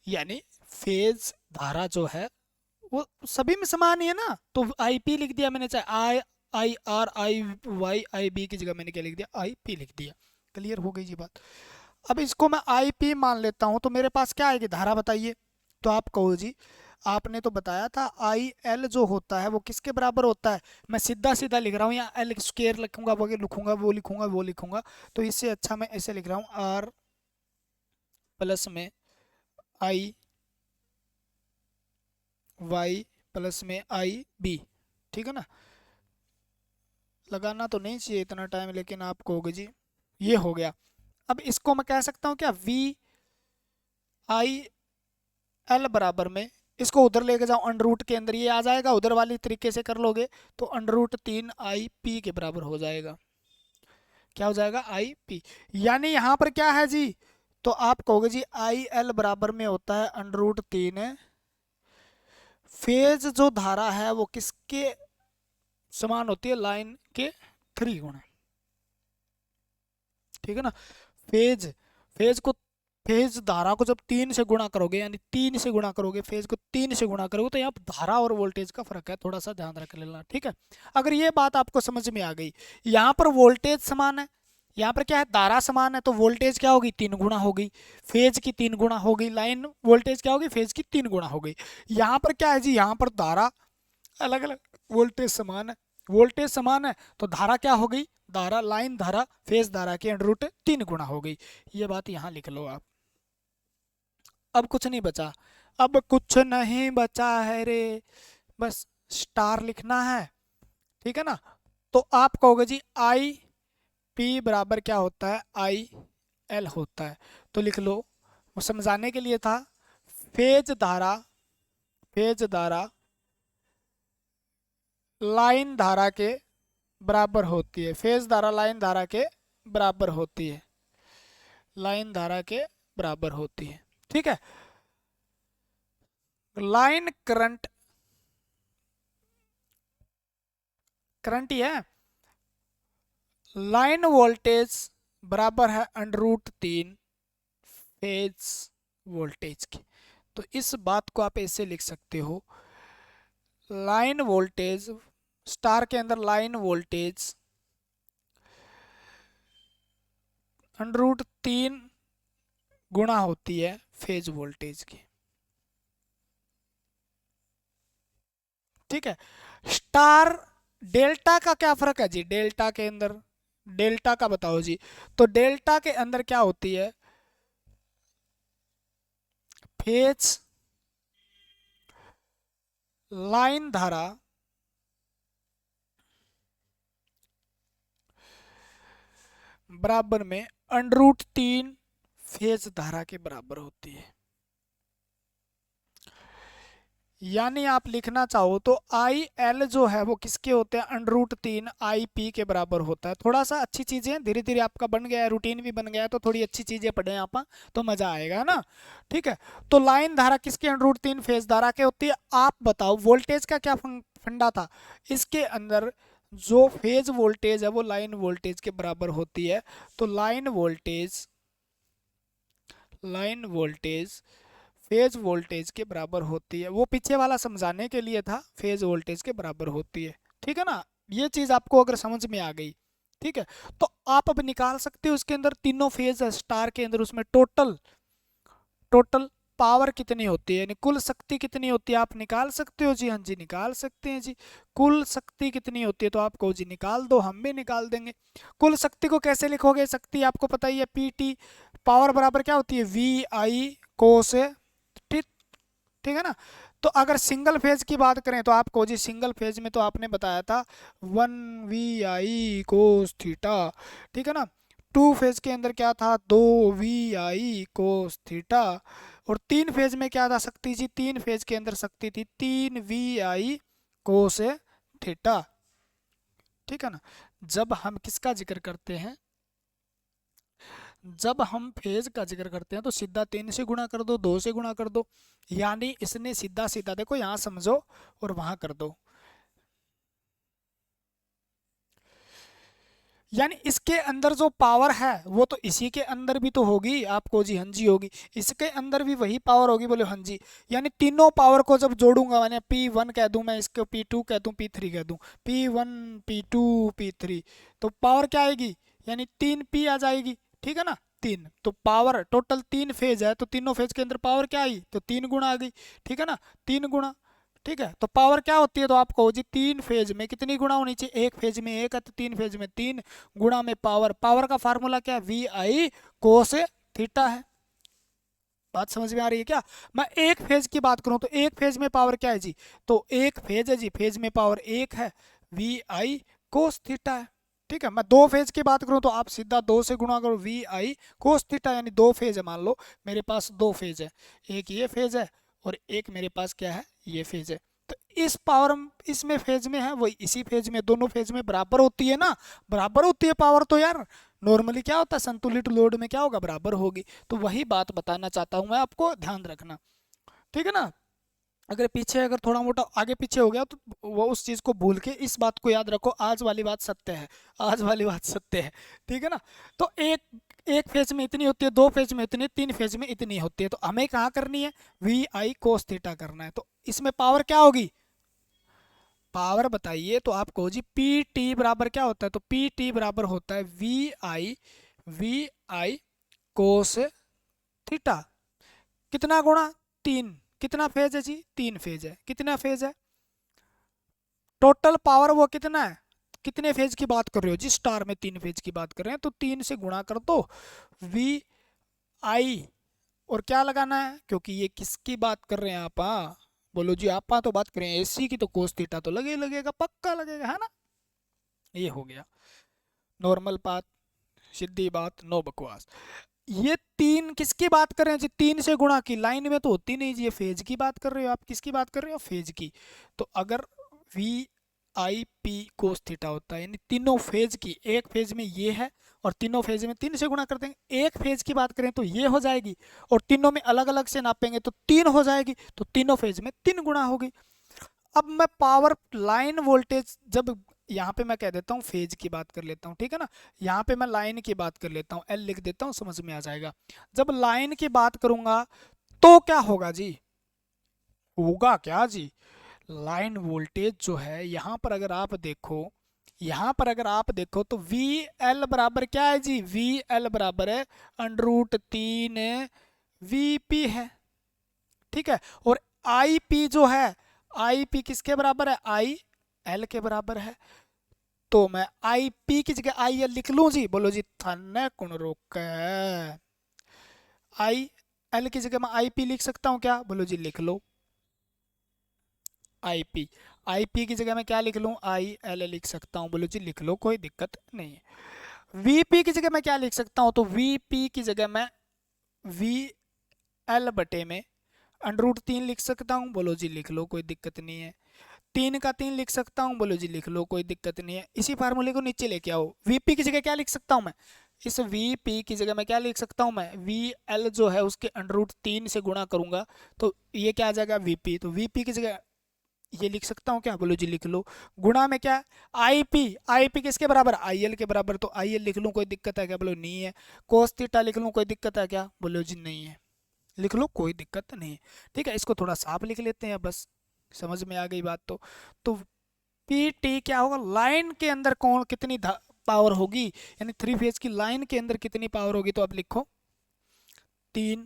यानी फेज धारा जो है वो सभी में समान ही है ना, तो आई पी लिख दिया मैंने, चाहे I I R I Y I B की जगह मैंने क्या लिख दिया, आई पी लिख दिया, क्लियर हो गई जी बात। अब इसको मैं आई पी मान लेता हूं, तो मेरे पास क्या आएगी, धारा बताइए, तो आप कहो जी आपने तो बताया था आई एल जो होता है वो किसके बराबर होता है, मैं सीधा सीधा लिख रहा हूँ, या एल स्क्वेयर लिखूंगा, वो लिखूंगा, वो लिखूंगा, वो लिखूंगा, तो इससे अच्छा मैं ऐसे लिख रहा हूँ, आर प्लस में आई वाई प्लस में आई बी, ठीक है ना। लगाना तो नहीं चाहिए इतना टाइम, लेकिन आप कहोगे जी ये हो गया। अब इसको मैं कह सकता हूँ क्या, वी आई एल बराबर में, इसको उधर लेके जाओ अंडर रूट के अंदर, ये आ जाएगा, उधर वाली तरीके से कर लोगे तो अंडर रूट 3 आई पी के बराबर हो जाएगा, क्या हो जाएगा, आई पी। यानी यहाँ पर क्या है जी, तो आप कहोगे जी आई एल बराबर में होता है अंडर रूट 3, फेज जो धारा है वो किसके समान होती है, लाइन के 3 गुना, ठीक है ना। फेज फेज को फेज धारा को जब 3 से गुणा करोगे, यानी 3 से गुणा करोगे, फेज को 3 से गुणा करोगे, तो यहाँ धारा और वोल्टेज का फर्क है, थोड़ा सा ध्यान रख लेना, ठीक है। अगर ये बात आपको समझ में आ गई, यहाँ पर वोल्टेज समान है, यहाँ पर क्या है, धारा समान है, तो वोल्टेज क्या होगी, 3 गुना होगी, फेज की 3 गुना होगी, लाइन वोल्टेज क्या होगी, फेज की 3 गुना होगी। यहाँ पर क्या है जी, यहाँ पर धारा अलग अलग, वोल्टेज समान है, वोल्टेज समान है तो धारा क्या हो गई, धारा लाइन धारा फेज धारा के अंडर रूट 3 गुना हो गई, ये बात यहाँ लिख लो आप। अब कुछ नहीं बचा, अब कुछ नहीं बचा है रे, बस स्टार लिखना है, ठीक है ना। तो आप कहोगे जी आई पी बराबर क्या होता है, आई एल होता है, तो लिख लो, वो समझाने के लिए था, फेज धारा, फेज धारा लाइन धारा के बराबर होती है, फेज धारा लाइन धारा के बराबर होती है, लाइन धारा के बराबर होती है, ठीक है। लाइन करंट, करंट ही है, लाइन वोल्टेज बराबर है अंडर रूट 3 फेज वोल्टेज की। तो इस बात को आप ऐसे लिख सकते हो, लाइन वोल्टेज, स्टार के अंदर लाइन वोल्टेज अंडर रूट 3 गुणा होती है फेज वोल्टेज की। ठीक है। स्टार डेल्टा का क्या फर्क है जी, डेल्टा के अंदर, डेल्टा का बताओ जी। तो डेल्टा के अंदर क्या होती है, फेज लाइन धारा बराबर में अंडर रूट 3 फेज धारा के बराबर होती है। यानी आप लिखना चाहो तो आई एल जो है वो किसके होते हैं, अंडर रूट 3 आई पी के बराबर होता है। थोड़ा सा अच्छी चीजें धीरे धीरे आपका बन गया है, रूटीन भी बन गया है, तो थोड़ी अच्छी चीजें पढ़े आप तो मजा आएगा ना। ठीक है। तो लाइन धारा किसके अंडर रूट 3 फेज धारा के होती है। आप बताओ वोल्टेज का क्या फंडा था, इसके अंदर जो फेज वोल्टेज है वो लाइन वोल्टेज के बराबर होती है। तो line voltage, line voltage phase voltage के बराबर होती है। वो पीछे वाला समझाने के लिए था, फेज वोल्टेज के बराबर होती है। ठीक है ना, ये चीज आपको अगर समझ में आ गई, ठीक है, तो आप अब निकाल सकते हो इसके अंदर तीनों फेज है स्टार के अंदर, उसमें टोटल टोटल पावर कितनी होती है, यानी कुल शक्ति कितनी होती है, आप निकाल सकते हो जी। हाँ जी निकाल सकते हैं जी। कुल शक्ति कितनी होती है, तो आप कहो जी निकाल दो, हम भी निकाल देंगे। कुल शक्ति को कैसे लिखोगे, शक्ति आपको पता ही है, पी टी, पावर बराबर क्या होती है, वी आई कोस, ठीक, ठीक है ना। तो अगर सिंगल फेज की बात करें तो आप कहो जी सिंगल फेज में तो आपने बताया था 1 VI cos थीटा, ठीक है ना। टू फेज के अंदर क्या था, 2 VI cos थीटा। और तीन फेज में क्या था शक्ति जी, तीन फेज के अंदर शक्ति थी 3 VI cos थीटा। ठीक है ना। जब हम किसका जिक्र करते हैं, जब हम फेज का जिक्र करते हैं तो सीधा 3 से गुणा कर दो, 2 से गुणा कर दो, यानी इसने सीधा सीधा देखो यहाँ समझो और वहां कर दो, यानी इसके अंदर जो पावर है वो तो इसी के अंदर भी तो होगी, आपको जी हाँ जी होगी, इसके अंदर भी वही पावर होगी, बोले हाँ जी। यानी तीनों पावर को जब जोड़ूंगा, मैंने P1 कह दूं, मैं इसको P2 कह दूं, P3 कह दूं, P1 P2 P3, तो पावर क्या आएगी, यानी 3P आ जाएगी। ठीक है ना, 3, तो पावर टोटल 3 फेज है, तो तीनों फेज के अंदर पावर क्या आई, तो 3 गुना आ गई। ठीक है ना, 3 गुना। ठीक है, तो पावर क्या होती है, तो आप कहो जी 3 फेज में कितनी गुना होनी चाहिए, एक फेज में 1 है तो 3 फेज में 3 गुणा में पावर, पावर का फार्मूला क्या है, VI cos थीटा है। बात समझ में आ रही है क्या। मैं एक फेज की बात करूं तो एक फेज में पावर क्या है जी, तो एक फेज है जी, फेज में पावर 1 है, VI cos थीटा है। ठीक है, मैं दो फेज की बात करूं तो आप सीधा 2 से गुणा करो, VI cos थीटा, यानी दो फेज है, मान लो मेरे पास दो फेज है, एक ये फेज है और एक मेरे पास क्या है, ये फेज है। तो इस पावर इसमें फेज में है, वही इसी फेज में, दोनों फेज में बराबर होती है ना, बराबर होती है पावर तो यार, नॉर्मली क्या होता है संतुलित लोड में क्या होगा, बराबर होगी। तो वही बात बताना चाहता हूं मैं आपको, ध्यान रखना। ठीक है ना, अगर पीछे अगर थोड़ा मोटा आगे पीछे हो गया तो वो उस चीज को भूल के इस बात को याद रखो, आज वाली बात सत्य है, आज वाली बात सत्य है। ठीक है ना। तो एक एक फेज में इतनी होती है, दो फेज में इतनी, तीन फेज में इतनी होती है, तो हमें कहाँ करनी है, VI cos थीटा करना है। तो इसमें पावर क्या होगी, पावर बताइए, तो आप कहो जी पी टी बराबर क्या होता है, तो पी टी बराबर होता है वी आई कोस थीटा, कितना गुणा 3, कितना फेज है जी, 3 फेज है, कितना फेज है, टोटल पावर वो कितना है, कितने फेज की बात कर रहे हो जी, स्टार में 3 फेज की बात कर रहे हैं, तो 3 से गुणा कर दो VI, और क्या लगाना है, क्योंकि ये किसकी बात कर रहे हैं आप, बोलो जी आप तो बात करें एसी की, तो कोस थीटा तो लगे लगेगा, पक्का लगेगा, है ना। ये हो गया नॉर्मल बात, सीधी बात, नो बकवास। ये 3 किसकी बात कर रहे हैं जी, 3 से गुणा की, लाइन में तो होती नहीं जी, ये फेज की बात कर रहे हो आप, किसकी बात कर रहे हो, फेज की। तो अगर V I P cos theta होता है। यानी तीनों फेज की, एक फेज में ये है और तीनों फेज में 3 से गुणा कर देंगे। एक फेज की बात करें तो ये हो जाएगी, और तीनों में अलग अलग से नापेंगे तो 3 हो जाएगी, तो तीनों फेज में 3 गुणा होगी। अब मैं पावर लाइन वोल्टेज, जब यहाँ पे मैं कह देता हूँ फेज की बात कर लेता हूँ, ठीक है ना, यहाँ पे मैं लाइन की बात कर लेता हूँ, एल लिख देता हूँ, समझ में आ जाएगा। जब लाइन की बात करूंगा तो क्या होगा जी, होगा क्या जी, लाइन वोल्टेज जो है यहाँ पर अगर आप देखो, यहाँ पर अगर आप देखो तो वी एल बराबर क्या है जी, वी एल बराबर है √3 वी पी है, ठीक है। और आई पी जो है, आई पी किसके बराबर है, आई एल के बराबर है। तो मैं आई पी की जगह आई एल लिख लूं जी, बोलो जी थन्ने कुण रोक, आई एल की जगह मैं आई पी लिख सकता हूं क्या, बोलो जी लिख लो आई पी। आई पी की जगह मैं क्या लिख लूं, आई एल लिख सकता हूं, बोलो जी लिख लो, कोई दिक्कत नहीं है। वी पी की जगह मैं क्या लिख सकता हूं, तो वी पी की जगह मैं वी एल बटे में √3 लिख सकता हूँ, बोलो जी लिख लो, कोई दिक्कत नहीं है। 3 का 3 लिख सकता हूँ, बोलो जी लिख लो, कोई दिक्कत नहीं है। इसी फार्मूले को नीचे लेके आओ, वीपी की जगह क्या लिख सकता हूँ मैं, इस वीपी की जगह मैं क्या लिख सकता हूँ, मैं वी एल जो है उसके √3 से गुणा करूंगा तो ये क्या आ जाएगा वीपी, तो वीपी की जगह ये लिख सकता हूँ क्या, बोलो जी लिख लो। गुणा में क्या, आईपी, आईपी किसके बराबर, आईएल के बराबर, तो आईएल लिख लूँ, कोई दिक्कत है क्या, बोलो नहीं है। कोस थीटा लिख लूँ, कोई दिक्कत है क्या, बोलो जी नहीं है, लिख लो, कोई दिक्कत नहीं है। ठीक है, इसको थोड़ा साफ लिख लेते हैं, बस समझ में आ गई बात। तो पी टी क्या होगा, लाइन के अंदर कौन कितनी पावर होगी, यानी 3 फेज की लाइन के अंदर कितनी पावर होगी, तो अब लिखो 3।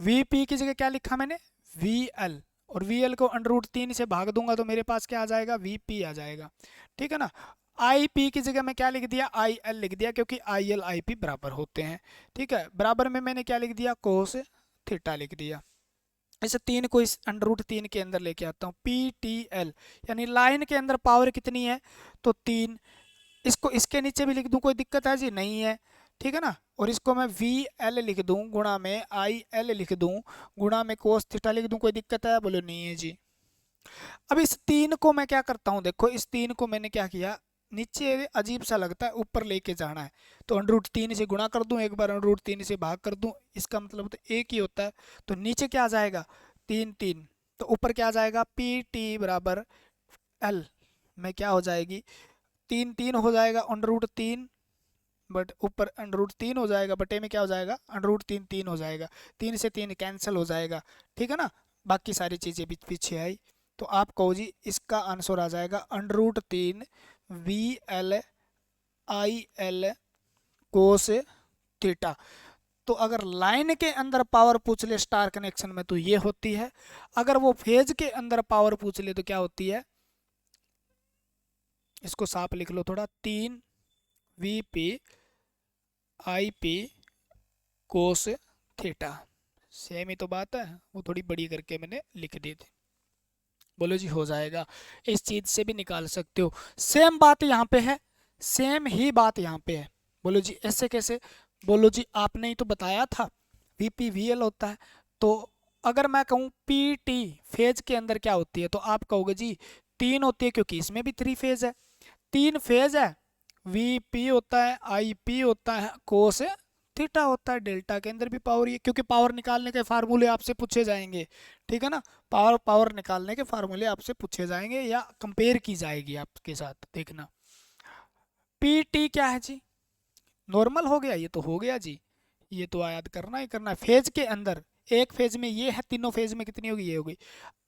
वी पी की जगह क्या लिखा मैंने, वी एल, और वी एल को √3 से भाग दूंगा तो मेरे पास क्या आ जाएगा, वी पी आ जाएगा, ठीक है ना। आई पी की जगह मैं क्या लिख दिया, आई एल लिख दिया, क्योंकि आई एल आई पी बराबर होते हैं, ठीक है। बराबर में मैंने क्या लिख दिया, कोस थीटा लिख दिया। इस 3 को इस √3 के अंदर लेके आता हूँ, पी टी एल यानी लाइन के अंदर पावर कितनी है, तो 3। इसको इसके नीचे भी लिख दूं, कोई दिक्कत है जी, नहीं है, ठीक है ना। और इसको मैं वी एल लिख दूं, गुणा में आई एल लिख दूं, गुणा में कोस थीटा लिख दूं, कोई दिक्कत है, बोलो नहीं है जी। अब इस 3 को मैं क्या करता हूँ, देखो इस 3 को मैंने क्या किया, नीचे अजीब सा लगता है, ऊपर लेके जाना है, तो √3 से गुणा कर दूं, एक बार √3 से भाग कर दूं, इसका मतलब तो एक ही होता है। तो नीचे क्या आ जाएगा, 3 3, तो ऊपर क्या आ जाएगा, पी टी बराबर एल में क्या हो जाएगी, 3 3 हो जाएगा, √3 बट ऊपर √3 हो जाएगा, बटे में क्या हो जाएगा, √3 3 हो जाएगा, 3 से 3 कैंसिल हो जाएगा, ठीक है ना। बाकी सारी चीज़ें पीछे आई, तो आप कहो जी इसका आंसर आ जाएगा √3 V L I L cos theta. तो अगर लाइन के अंदर पावर पूछ ले स्टार कनेक्शन में तो ये होती है, अगर वो फेज के अंदर पावर पूछ ले तो क्या होती है, इसको साफ लिख लो थोड़ा, 3 V P I P cos theta, same ही तो बात है, वो थोड़ी बड़ी करके मैंने लिख दी थी। बोलो जी हो जाएगा, इस चीज से भी निकाल सकते हो। सेम बात यहाँ पे है, सेम ही बात यहाँ पे है। बोलो जी ऐसे कैसे, बोलो जी आपने ही तो बताया था वीपी वीएल होता है, तो अगर मैं कहूँ पीटी फेज के अंदर क्या होती है, तो आप कहोगे जी 3 होती है, क्योंकि इसमें भी 3 फेज है, 3 फेज है, वीपी होता है, आईपी होता है, कोस थीटा होता है। डेल्टा के अंदर भी पावर ही है, क्योंकि पावर निकालने के फार्मूले आपसे पूछे जाएंगे, ठीक है ना। पावर निकालने के फार्मूले आपसे पूछे जाएंगे या कंपेयर की जाएगी आपके साथ, देखना। पीटी क्या है जी, नॉर्मल हो गया, ये तो हो गया जी, ये तो याद करना ही करना है। फेज के अंदर एक फेज में ये है, तीनों फेज में कितनी होगी, ये होगी।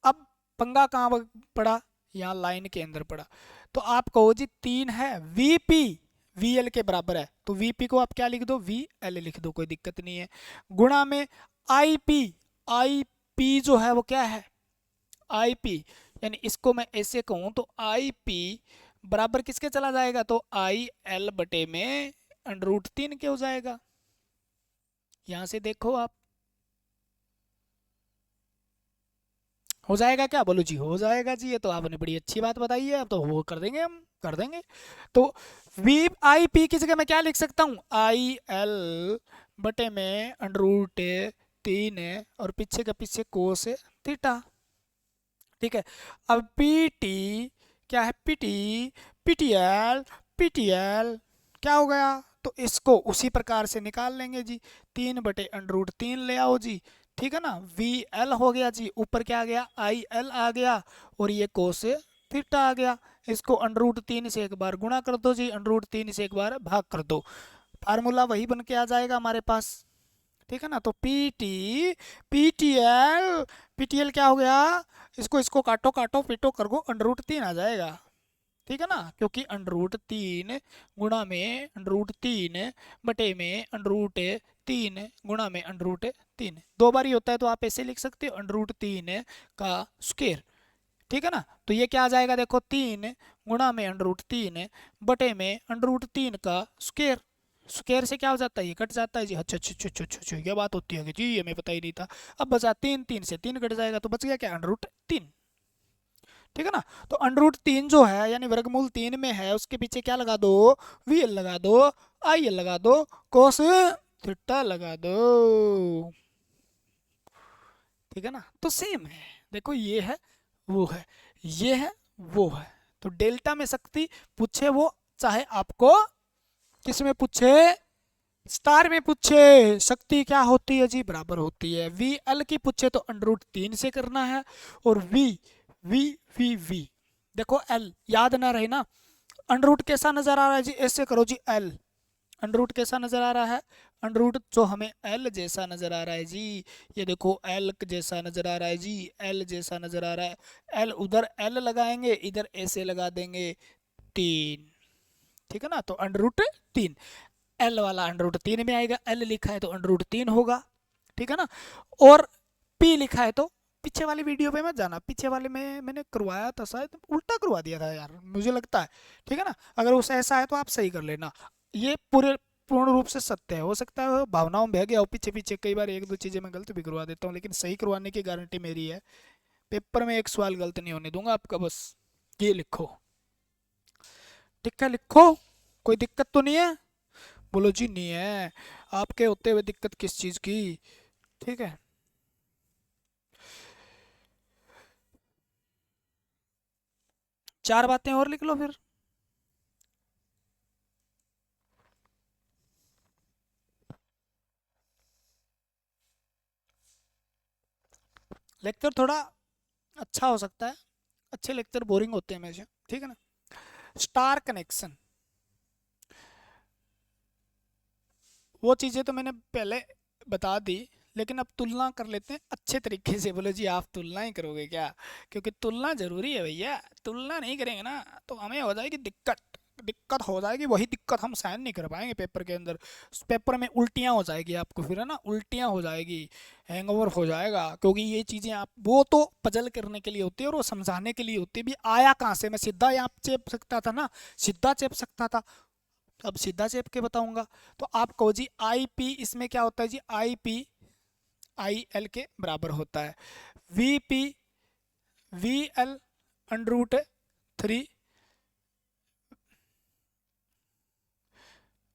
अब पंगा कहाँ पड़ा, यहाँ लाइन के अंदर पड़ा, तो आप कहो जी 3 है, वीपी वीएल के बराबर है, तो वीपी को आप क्या लिख दो, वी एल लिख दो, कोई दिक्कत नहीं है। गुणा में आईपी, आईपी जो है वो क्या है, आईपी, यानी इसको मैं ऐसे कहूँ तो आईपी बराबर किसके चला जाएगा, तो आई एल बटे में √3 के हो जाएगा। यहां से देखो आप, हो जाएगा क्या, बोलो जी हो जाएगा जी, ये तो आपने बड़ी अच्छी बात बताई है, अब तो वो कर देंगे, हम कर देंगे। तो वी आई पी की जगह मैं क्या लिख सकता हूँ, आई एल बटे में √3 और पीछे का पीछे कोस थीटा, ठीक है। अब पी टी क्या है, पीटीएल, पीटीएल क्या हो गया, तो इसको उसी प्रकार से निकाल लेंगे जी, 3/√3 ले आओ जी, ठीक है ना, वी एल हो गया जी, ऊपर क्या आ गया, आई एल आ गया, और ये कोस थीटा आ गया। इसको √3 से एक बार गुणा कर दो जी, √3 से एक बार भाग कर दो, फार्मूला वही बन के आ जाएगा हमारे पास, ठीक है ना। तो पीटीएल, पीटीएल क्या हो गया, इसको काटो काटो पीटो कर गो, √3 आ जाएगा, ठीक है ना, क्योंकि √3 गुणा में √3 बटे में √3 गुणा में √3 दो बार ही होता है, तो आप ऐसे लिख सकते हो √3 का स्क्वायर, ठीक है ना। तो ये क्या आ जाएगा, देखो 3 गुणा में √3 बटे में √3 का स्क्वायर, स्क्वायर से क्या हो जाता है, ये कट जाता है जी, अच्छा अच्छा अच्छा अच्छा अच्छा, ये बात होती है कि जी, ये हमें पता ही नहीं था। अब बचा 3, 3 से 3 कट जाएगा, तो बच गया क्या, √3, ठीक है ना। तो √3 जो है यानी वर्गमूल 3 में है, उसके पीछे क्या लगा दो, वी एल लगा दो, आई एल लगा दो, कोस थीटा लगा दो, ठीक है ना। तो सेम है, देखो ये है वो है, ये है वो है, तो डेल्टा में शक्ति पूछे वो, चाहे आपको किस में पूछे, स्टार में पूछे, शक्ति क्या होती है जी, बराबर होती है, वी एल की पूछे तो √3 से करना है, और वी वी वी देखो एल याद ना रहे ना, अंडरूट कैसा नजर आ रहा है जी, ऐसे करो जी एल, अंडरूट कैसा नजर आ रहा है, अंडरूट जो हमें एल जैसा नजर आ रहा है जी, ये देखो एल जैसा नजर आ रहा है जी, एल जैसा नजर आ रहा है, एल उधर एल लगाएंगे, इधर ऐसे लगा देंगे 3, ठीक है ना। तो √3 एल वाला √3 में आएगा, एल लिखा है तो √3 होगा, ठीक है ना। और पी लिखा है तो, पीछे वाली वीडियो पे मत जाना, पीछे वाले में मैंने करवाया था शायद, उल्टा करवा दिया था यार मुझे लगता है, ठीक है ना। अगर उस ऐसा है तो आप सही कर लेना, ये पूर्ण रूप से सत्य है, हो सकता है भावनाओं में बह गया हो पीछे पीछे, कई बार एक दो चीज़ें मैं गलत भी करवा देता हूँ, लेकिन सही करवाने की गारंटी मेरी है, पेपर में एक सवाल गलत नहीं होने दूंगा आपका, बस ये लिखो, ठीक है, लिखो, कोई दिक्कत तो नहीं है, बोलो जी नहीं है, आपके होते हुए दिक्कत किस चीज़ की, ठीक है। चार बातें और लिख लो फिर, लेक्चर थोड़ा अच्छा हो सकता है, अच्छे लेक्चर बोरिंग होते हैं हमेशा, ठीक है ना। स्टार कनेक्शन, वो चीज़ें तो मैंने पहले बता दी, लेकिन अब तुलना कर लेते हैं अच्छे तरीके से, बोले जी आप तुलना ही करोगे क्या, क्योंकि तुलना जरूरी है भैया, तुलना नहीं करेंगे ना तो हमें हो जाएगी दिक्कत, दिक्कत हो जाएगी, वही दिक्कत हम सहन नहीं कर पाएंगे पेपर के अंदर, उस पेपर में उल्टियाँ हो जाएगी आपको, फिर है ना, उल्टियाँ हो जाएगी, हैंगओवर हो जाएगा, क्योंकि ये चीज़ें आप, वो तो पजल करने के लिए होती है और वो समझाने के लिए होती है, भी आया कहाँ से, मैं सीधा यहाँ चेप सकता था ना, सीधा चेप सकता था, अब सीधा चेप के बताऊंगा। तो आप कहो जी आई पी, इसमें क्या होता है जी, आई पी आई एल के बराबर होता है, वी पी वी एल √3,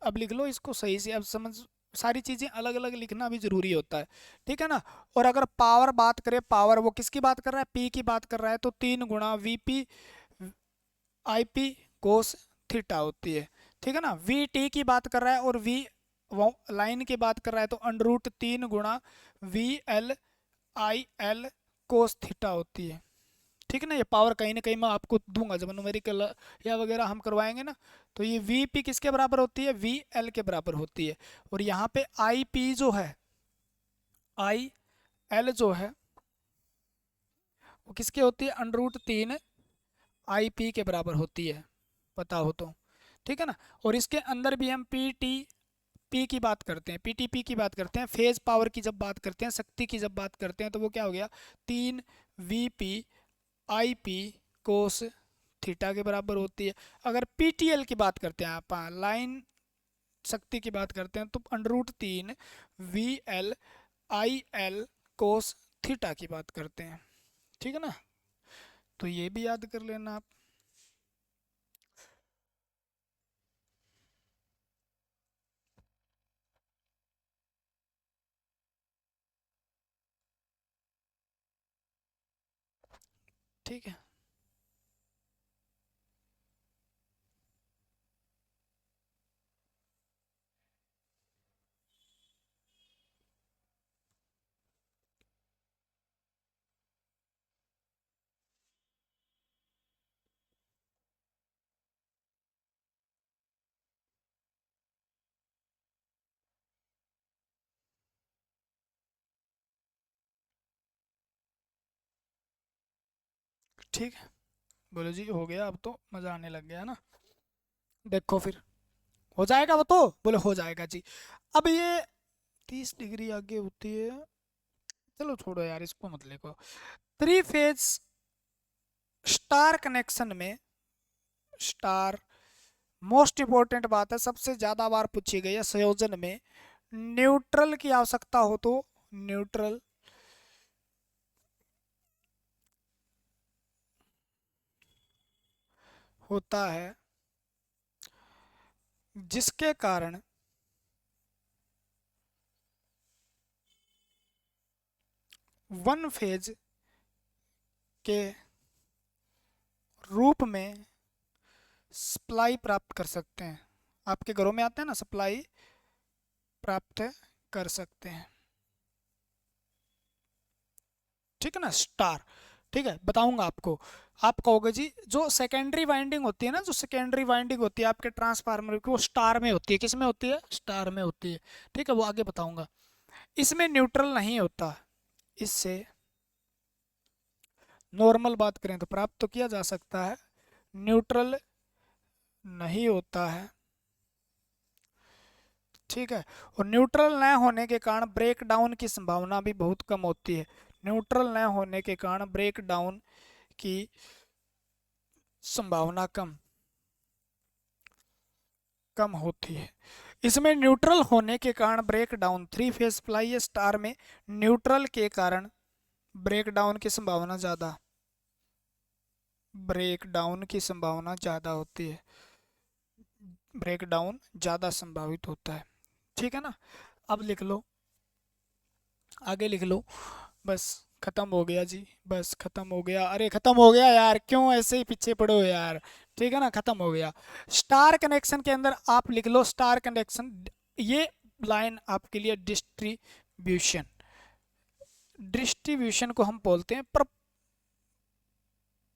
अब लिख लो इसको सही से, अब समझ, सारी चीज़ें अलग अलग लिखना भी जरूरी होता है, ठीक है ना। और अगर पावर बात करें, पावर वो किसकी बात कर रहा है, पी की बात कर रहा है, तो 3 गुणा we P I P cos theta होती है, ठीक है ना। वी टी की बात कर रहा है और वी वो लाइन की बात कर रहा है, तो √3 गुणा V L I L cos theta होती है, ठीक है ना। ये पावर कहीं ना कहीं मैं आपको दूंगा जब न्यूमेरिकल या वगैरह हम करवाएंगे ना, तो ये वी पी किसके बराबर होती है, वी एल के बराबर होती है, और यहाँ पे आई पी जो है, आई एल जो है वो किसके होती है, √3 आई पी के बराबर होती है, पता हो तो, ठीक है ना। और इसके अंदर भी हम पी टी पी की बात करते हैं, पीटीपी की बात करते हैं, फेज पावर की जब बात करते हैं, शक्ति की जब बात करते हैं, तो वो क्या हो गया, 3 V P I P cos theta के बराबर होती है। अगर पीटीएल की बात करते हैं, आप लाइन शक्ति की बात करते हैं, तो √3 V L I L cos theta की बात करते हैं, ठीक है ना। तो ये भी याद कर लेना आप, ठीक है। ठीक है, बोलो जी हो गया, अब तो मज़ा आने लग गया ना। देखो फिर हो जाएगा वो तो, बोले हो जाएगा जी। अब ये 30 डिग्री आगे होती है, चलो छोड़ो यार इसको मत लिखो। थ्री फेज स्टार कनेक्शन में, स्टार मोस्ट इंपॉर्टेंट बात है, सबसे ज्यादा बार पूछी गई है संयोजन में न्यूट्रल की आवश्यकता हो तो न्यूट्रल होता है, जिसके कारण वन फेज के रूप में सप्लाई प्राप्त कर सकते हैं। आपके घरों में आते हैं ना, सप्लाई प्राप्त कर सकते हैं, ठीक है ना, स्टार। ठीक है, बताऊंगा आपको। आप कहोगे जी जो सेकेंडरी वाइंडिंग होती है ना, जो सेकेंडरी वाइंडिंग होती है आपके ट्रांसफार्मर की, वो स्टार में होती है। किस में होती है? स्टार में होती है। ठीक है, वो आगे बताऊंगा। इसमें न्यूट्रल नहीं होता, इससे नॉर्मल बात करें तो प्राप्त तो किया जा सकता है, न्यूट्रल नहीं होता है। ठीक है, और न्यूट्रल न होने के कारण ब्रेक डाउन की संभावना भी बहुत कम होती है। न्यूट्रल न होने के कारण ब्रेक डाउन की संभावना कम कम होती है। इसमें न्यूट्रल होने के कारण break down, three phase supply star में न्यूट्रल के कारण ब्रेक डाउन की संभावना ज़्यादा, ब्रेक डाउन की संभावना ज़्यादा होती है, ब्रेक डाउन ज़्यादा संभावित होता है। ठीक है ना, अब लिख लो, आगे लिख लो। बस खत्म हो गया जी, बस खत्म हो गया। अरे खत्म हो गया यार, क्यों ऐसे ही पीछे पड़े हो यार। ठीक है ना, खत्म हो गया। स्टार कनेक्शन के अंदर आप लिख लो स्टार कनेक्शन, ये लाइन आपके लिए डिस्ट्रीब्यूशन, डिस्ट्रीब्यूशन को हम बोलते हैं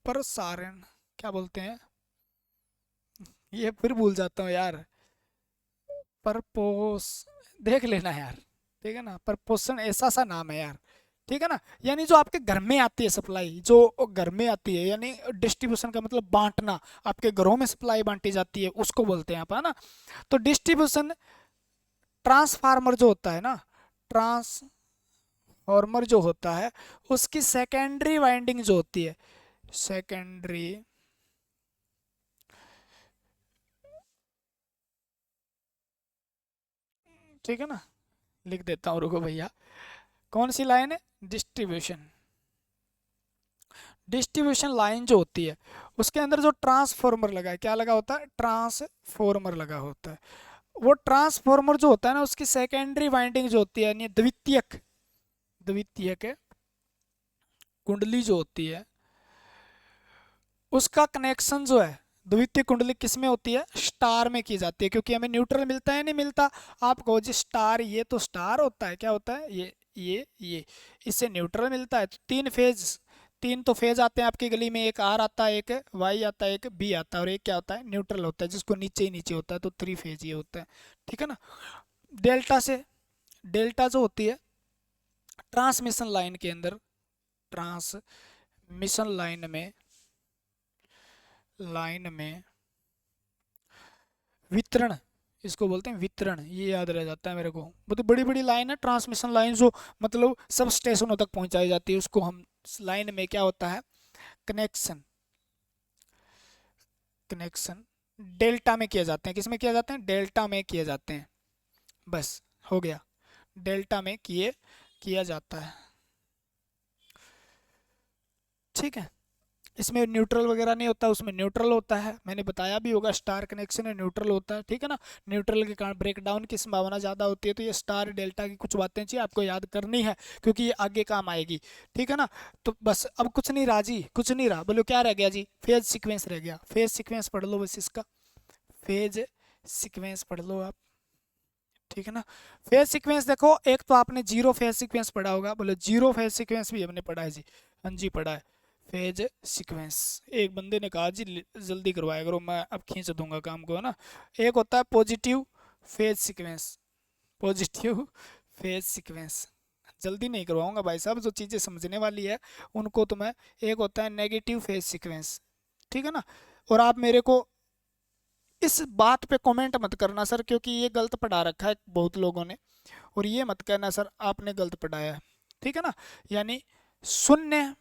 प्रसारण, क्या बोलते हैं, ये फिर भूल जाता हूँ यार, परपोस, देख लेना यार। ठीक है ना, परपोषण ऐसा सा नाम है यार। ठीक है ना, यानी जो आपके घर में आती है सप्लाई, जो घर में आती है, यानी डिस्ट्रीब्यूशन का मतलब बांटना, आपके घरों में सप्लाई बांटी जाती है उसको बोलते हैं आप, है ना। तो डिस्ट्रीब्यूशन ट्रांसफार्मर जो होता है ना, ट्रांसफार्मर जो होता है, उसकी सेकेंडरी वाइंडिंग जो होती है, सेकेंडरी, ठीक है ना, लिख देता हूँ, रुको भैया। कौन सी लाइन है? डिस्ट्रीब्यूशन, डिस्ट्रीब्यूशन लाइन जो होती है उसके अंदर जो ट्रांसफॉर्मर लगा है, क्या लगा होता है? ट्रांसफॉर्मर लगा होता है। वो ट्रांसफॉर्मर जो होता है ना, उसकी सेकेंडरी वाइंडिंग जो होती है, यानी द्वितीयक, द्वितीयक कुंडली जो होती है, उसका कनेक्शन जो है द्वितीय कुंडली किस में होती है? स्टार में की जाती है, क्योंकि हमें न्यूट्रल मिलता है नहीं मिलता। आप कहो जी स्टार, ये तो स्टार होता है, क्या होता है? ये इससे न्यूट्रल मिलता है। तो तीन फेज, तीन तो फेज आते हैं आपकी गली में, एक आर आता है, एक वाई आता है, एक बी आता है, और एक क्या होता है? न्यूट्रल होता है, जिसको नीचे ही नीचे होता है, तो थ्री फेज ये होता है। ठीक है ना। डेल्टा से, डेल्टा जो होती है ट्रांसमिशन लाइन के अंदर, ट्रांसमिशन लाइन में वितरण, इसको बोलते हैं वितरण, ये याद रह जाता है मेरे को। बहुत बड़ी बड़ी लाइन है, ट्रांसमिशन लाइन, जो मतलब सब स्टेशनों तक पहुंचाई जाती है, उसको हम लाइन में क्या होता है? कनेक्शन, कनेक्शन डेल्टा में किए जाते हैं। किस में किए जाते हैं? डेल्टा में किए जाते हैं। बस हो गया, डेल्टा में किया जाता है। ठीक है, इसमें न्यूट्रल वगैरह नहीं होता, उसमें न्यूट्रल होता है, मैंने बताया भी होगा, स्टार कनेक्शन है, न्यूट्रल होता है। ठीक है ना, न्यूट्रल के कारण ब्रेकडाउन की संभावना ज़्यादा होती है। तो ये स्टार डेल्टा की कुछ बातें चाहिए आपको याद करनी है, क्योंकि ये आगे काम आएगी। ठीक है ना, तो बस अब कुछ नहीं रहा जी, कुछ नहीं रहा। बोलो क्या रह गया जी? फेज सीक्वेंस रह गया। फेज सीक्वेंस पढ़ लो बस, इसका फेज सीक्वेंस पढ़ लो आप। ठीक है ना, फेज सीक्वेंस देखो, एक तो आपने जीरो फेज सीक्वेंस पढ़ा होगा, बोलो जीरो फेज सीक्वेंस भी हमने पढ़ा है जी। हाँ जी पढ़ा है फेज सीक्वेंस। एक बंदे ने कहा जी जल्दी करवाया करो, मैं अब खींच दूंगा काम को, है ना। एक होता है positive phase sequence, positive phase sequence, जल्दी नहीं करवाऊंगा भाई साहब, जो चीज़ें समझने वाली है उनको तो मैं, एक होता है नेगेटिव फेज सीक्वेंस, ठीक है ना। और आप मेरे को इस बात पे कमेंट मत करना सर, क्योंकि ये गलत पढ़ा रखा है बहुत लोगों ने, और ये मत कहना सर आपने गलत पढ़ाया है, ठीक है ना। यानी शून्य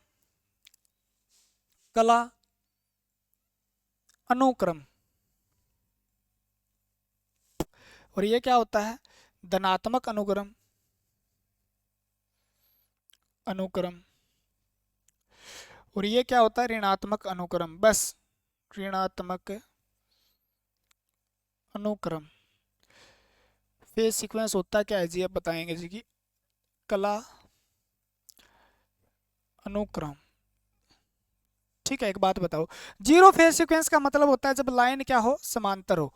कला अनुक्रम, और ये क्या होता है, धनात्मक अनुक्रम, अनुक्रम, और ये क्या होता है, ऋणात्मक अनुक्रम, बस ऋणात्मक अनुक्रम। फेज सीक्वेंस होता क्या है जी, अब बताएंगे जी कि कला अनुक्रम, ठीक है। एक बात बताओ, जीरो फेज सीक्वेंस का मतलब होता है जब लाइन क्या हो, समांतर हो,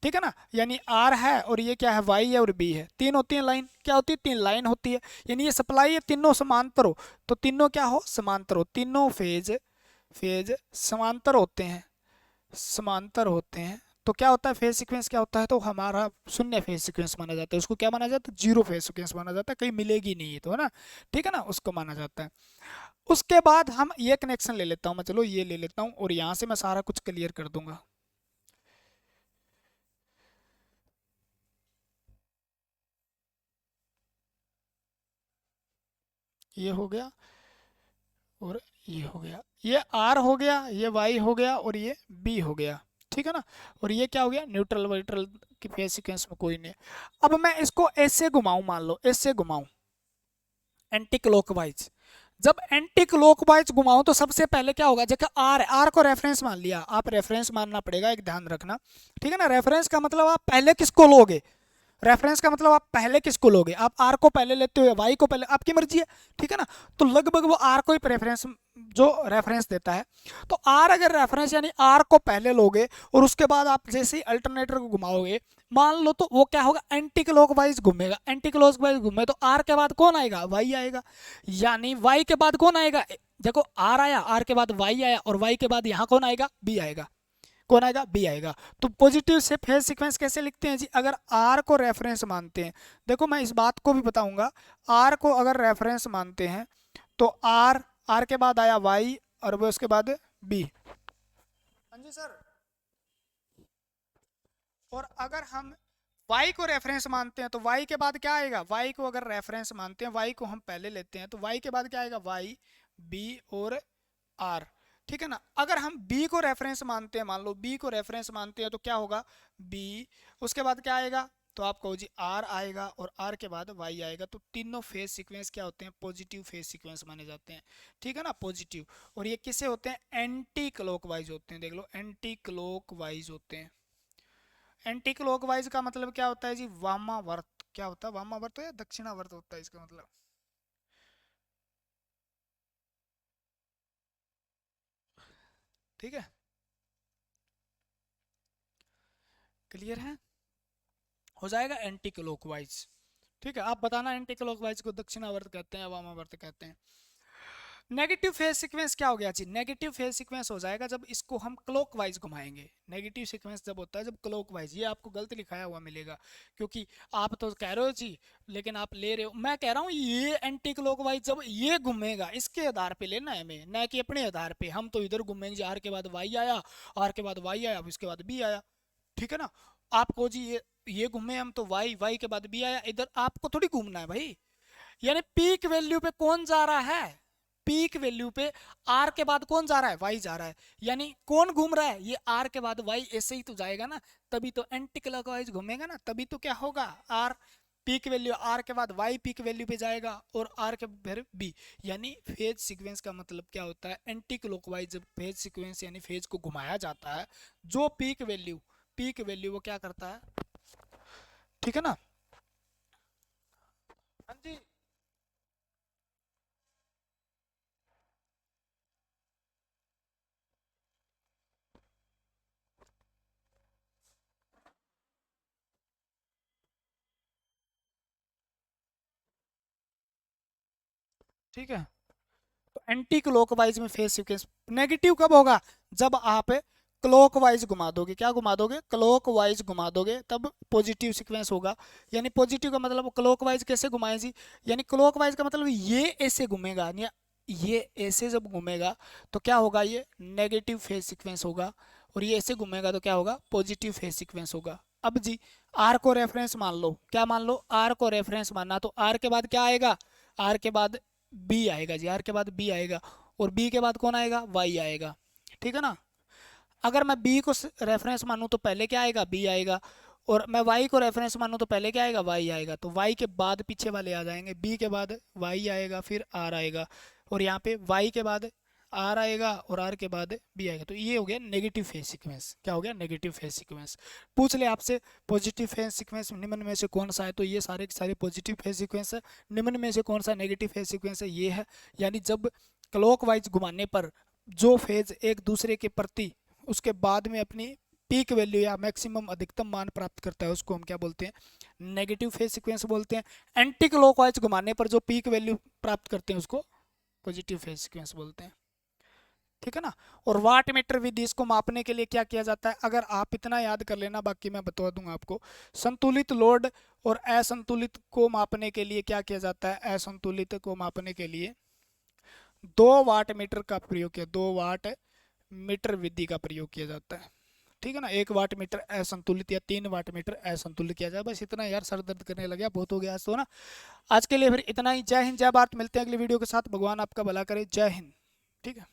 ठीक है ना। यानी आर है और ये क्या है, वाई है और बी है, तीन होती है लाइन, क्या होती है, तीन लाइन होती है, यानी ये सप्लाई है, तीनों समांतर हो, तो तीनों क्या हो, समांतर हो, तीनों फेज, फेज समांतर होते हैं, समांतर होते हैं, तो क्या होता है फेज सीक्वेंस, क्या होता है, तो हमारा शून्य फेज सीक्वेंस माना जाता है, उसको क्या माना जाता है, जीरो फेज सीक्वेंस माना जाता है, कहीं मिलेगी नहीं तो, है ना, ठीक है ना, उसको माना जाता है। उसके बाद हम ये कनेक्शन ले लेता हूँ मैं, चलो ये ले लेता हूँ, और यहाँ से मैं सारा कुछ क्लियर कर दूंगा। ये हो गया और ये हो गया, ये आर हो गया, ये वाई हो गया और ये बी हो गया, ठीक है ना। और ये क्या हो गया, न्यूट्रल वाइट्रल की फेज सीक्वेंस में कोई नहीं है। अब मैं इसको ऐसे घुमाऊं, मान लो ऐसे घुमाऊं, एंटी क्लॉकवाइज, जब एंटी क्लॉकवाइज घुमाऊं तो सबसे पहले क्या होगा, जैसे आर है, आर को रेफरेंस मान लिया, आप रेफरेंस मानना पड़ेगा, एक ध्यान रखना, ठीक है ना। रेफरेंस का मतलब आप पहले किसको लोगे, रेफरेंस का मतलब आप पहले किसको लोगे, आप आर को पहले लेते हो या वाई को पहले, आपकी मर्जी है, ठीक है ना। तो लगभग वो आर को ही प्रेफरेंस, जो रेफरेंस देता है, तो आर अगर रेफरेंस यानी आर को पहले लोगे, और उसके बाद आप जैसे ही अल्टरनेटर को घुमाओगे, मान लो तो वो क्या होगा, एंटी क्लॉकवाइज घूमेगा, एंटी क्लॉकवाइज घूमे तो आर के बाद कौन आएगा, वाई आएगा, यानी वाई के बाद कौन आएगा, देखो आर आया, आर के बाद वाई आया, और वाई के बाद यहाँ कौन आएगा, बी आएगा, कौन आएगा, बी आएगा। तो पॉजिटिव से फेज सीक्वेंस कैसे लिखते हैं जी, अगर आर को रेफरेंस मानते हैं, देखो मैं इस बात को भी बताऊंगा, आर को अगर रेफरेंस मानते हैं तो आर, आर के बाद आया वाई और वो उसके बाद बी, हाँ जी सर। और अगर हम y को रेफरेंस मानते हैं तो y के बाद क्या आएगा, y को अगर रेफरेंस मानते हैं, y को हम पहले लेते हैं, तो y के बाद क्या आएगा, y, b और r, ठीक है ना। अगर हम b को रेफरेंस मानते हैं, मान लो b को रेफरेंस मानते हैं, तो क्या होगा, b, उसके बाद क्या आएगा, तो आप कहो जी r आएगा और r के बाद y आएगा, तो तीनों फेज सीक्वेंस क्या होते हैं, पॉजिटिव फेज सीक्वेंस माने जाते हैं, ठीक है ना, पॉजिटिव। और ये किसे होते हैं, एंटी क्लॉकवाइज होते हैं, देख लो एंटी क्लॉकवाइज होते हैं। एंटी क्लॉकवाइज का मतलब क्या होता है जी, वामावर्त, क्या होता है, वामावर्त या दक्षिणावर्त होता है इसका मतलब, ठीक है, क्लियर है, हो जाएगा एंटी क्लॉकवाइज, ठीक है। आप बताना एंटी क्लॉकवाइज को दक्षिणावर्त कहते हैं या वामावर्त कहते हैं। नेगेटिव फेज सीक्वेंस क्या हो गया जी, नेगेटिव फेज सीक्वेंस हो जाएगा जब इसको हम क्लॉकवाइज घुमाएंगे, नेगेटिव सीक्वेंस जब होता है जब क्लॉकवाइज, ये आपको गलत लिखाया हुआ मिलेगा, क्योंकि आप तो कह रहे हो जी, लेकिन आप ले रहे हो, मैं कह रहा हूँ ये एंटी क्लॉकवाइज जब ये घूमेगा, इसके आधार पे लेना है हमें, न कि अपने आधार पे, हम तो इधर घूमेंगे, आर के बाद वाई आया, आर के बाद वाई आया, उसके बाद बी आया, ठीक है ना। आपको जी ये घूमे हम तो वाई, वाई के बाद बी आया, इधर आपको थोड़ी घूमना है भाई, यानी पीक वैल्यू पे कौन जा रहा है, पीक वैल्यू पे आर के बाद कौन जा रहा है, वाई जा रहा है, यानी कौन घूम रहा है, ये आर के बाद वाई, ऐसे ही तो जाएगा ना, तभी तो एंटी क्लॉकवाइज घूमेगा ना, तभी तो क्या होगा, आर पीक वैल्यू, आर के बाद वाई पीक वैल्यू पे जाएगा और आर के फिर बी, यानी फेज सीक्वेंस का मतलब क्या होता है, एंटी क्लॉकवाइज जब फेज सीक्वेंस यानी फेज को घुमाया जाता है, जो पीक वैल्यू, पीक वैल्यू वो क्या करता है, ठीक है ना, हाँ जी, ठीक है। तो एंटी क्लॉकवाइज में फेज सीक्वेंस नेगेटिव कब होगा, जब आप क्लॉकवाइज घुमा दोगे, क्या घुमा दोगे, क्लॉकवाइज घुमा दोगे, तब पॉजिटिव सीक्वेंस होगा। यानी पॉजिटिव का मतलब क्लॉकवाइज कैसे घुमाएं जी, यानी क्लॉकवाइज का मतलब ये ऐसे घूमेगा, यानी ये ऐसे जब घूमेगा तो क्या होगा, ये नेगेटिव फेज सीक्वेंस होगा, और ये ऐसे घूमेगा तो क्या होगा, पॉजिटिव फेज सीक्वेंस होगा। अब जी आर को रेफरेंस मान लो, क्या मान लो, आर को रेफरेंस मानना, तो आर के बाद क्या आएगा, आर के बाद बी आएगा जी, आर के बाद बी आएगा, और बी के बाद कौन आएगा, वाई आएगा, ठीक है ना। अगर मैं बी को रेफरेंस मानूं तो पहले क्या आएगा, बी आएगा, और मैं वाई को रेफरेंस मानूं तो पहले क्या आएगा, वाई आएगा, तो वाई के बाद पीछे वाले आ जाएंगे, बी के बाद वाई आएगा, फिर आर आएगा, और यहाँ पे वाई के बाद आर आएगा, और आर के बाद बी आएगा। तो ये हो गया नेगेटिव फेज सीक्वेंस, क्या हो गया, नेगेटिव फेज सीक्वेंस। पूछ ले आपसे पॉजिटिव फेज सीक्वेंस निम्न में से कौन सा है, तो ये सारे के सारे पॉजिटिव फेज सीक्वेंस है। निम्न में से कौन सा नेगेटिव फेज सीक्वेंस है, ये है, यानी जब क्लॉकवाइज घुमाने पर जो फेज एक दूसरे के प्रति उसके बाद में अपनी पीक वैल्यू या मैक्सिमम अधिकतम मान प्राप्त करता है, उसको हम क्या बोलते हैं, नेगेटिव फेज सीक्वेंस बोलते हैं। एंटी क्लॉकवाइज घुमाने पर जो पीक वैल्यू प्राप्त करते हैं उसको पॉजिटिव फेज सीक्वेंस बोलते हैं, ठीक है ना। और वाट मीटर विधि इसको मापने के लिए क्या किया जाता है, अगर आप इतना याद कर लेना, बाकी मैं बता दूंगा आपको। संतुलित लोड और असंतुलित को मापने के लिए क्या किया जाता है, असंतुलित को मापने के लिए 2 वाट मीटर का प्रयोग किया, 2 वाट मीटर विधि का प्रयोग किया जाता है, ठीक है ना। 1 वाट मीटर असंतुलित या 3 वाट मीटर असंतुलित किया जाए। बस इतना यार, सर दर्द करने लग गया, बहुत हो गया आज तो ना। आज के लिए फिर इतना ही। जय हिंद, जय भारत, मिलते हैं अगली वीडियो के साथ। भगवान आपका भला करे, जय हिंद, ठीक है।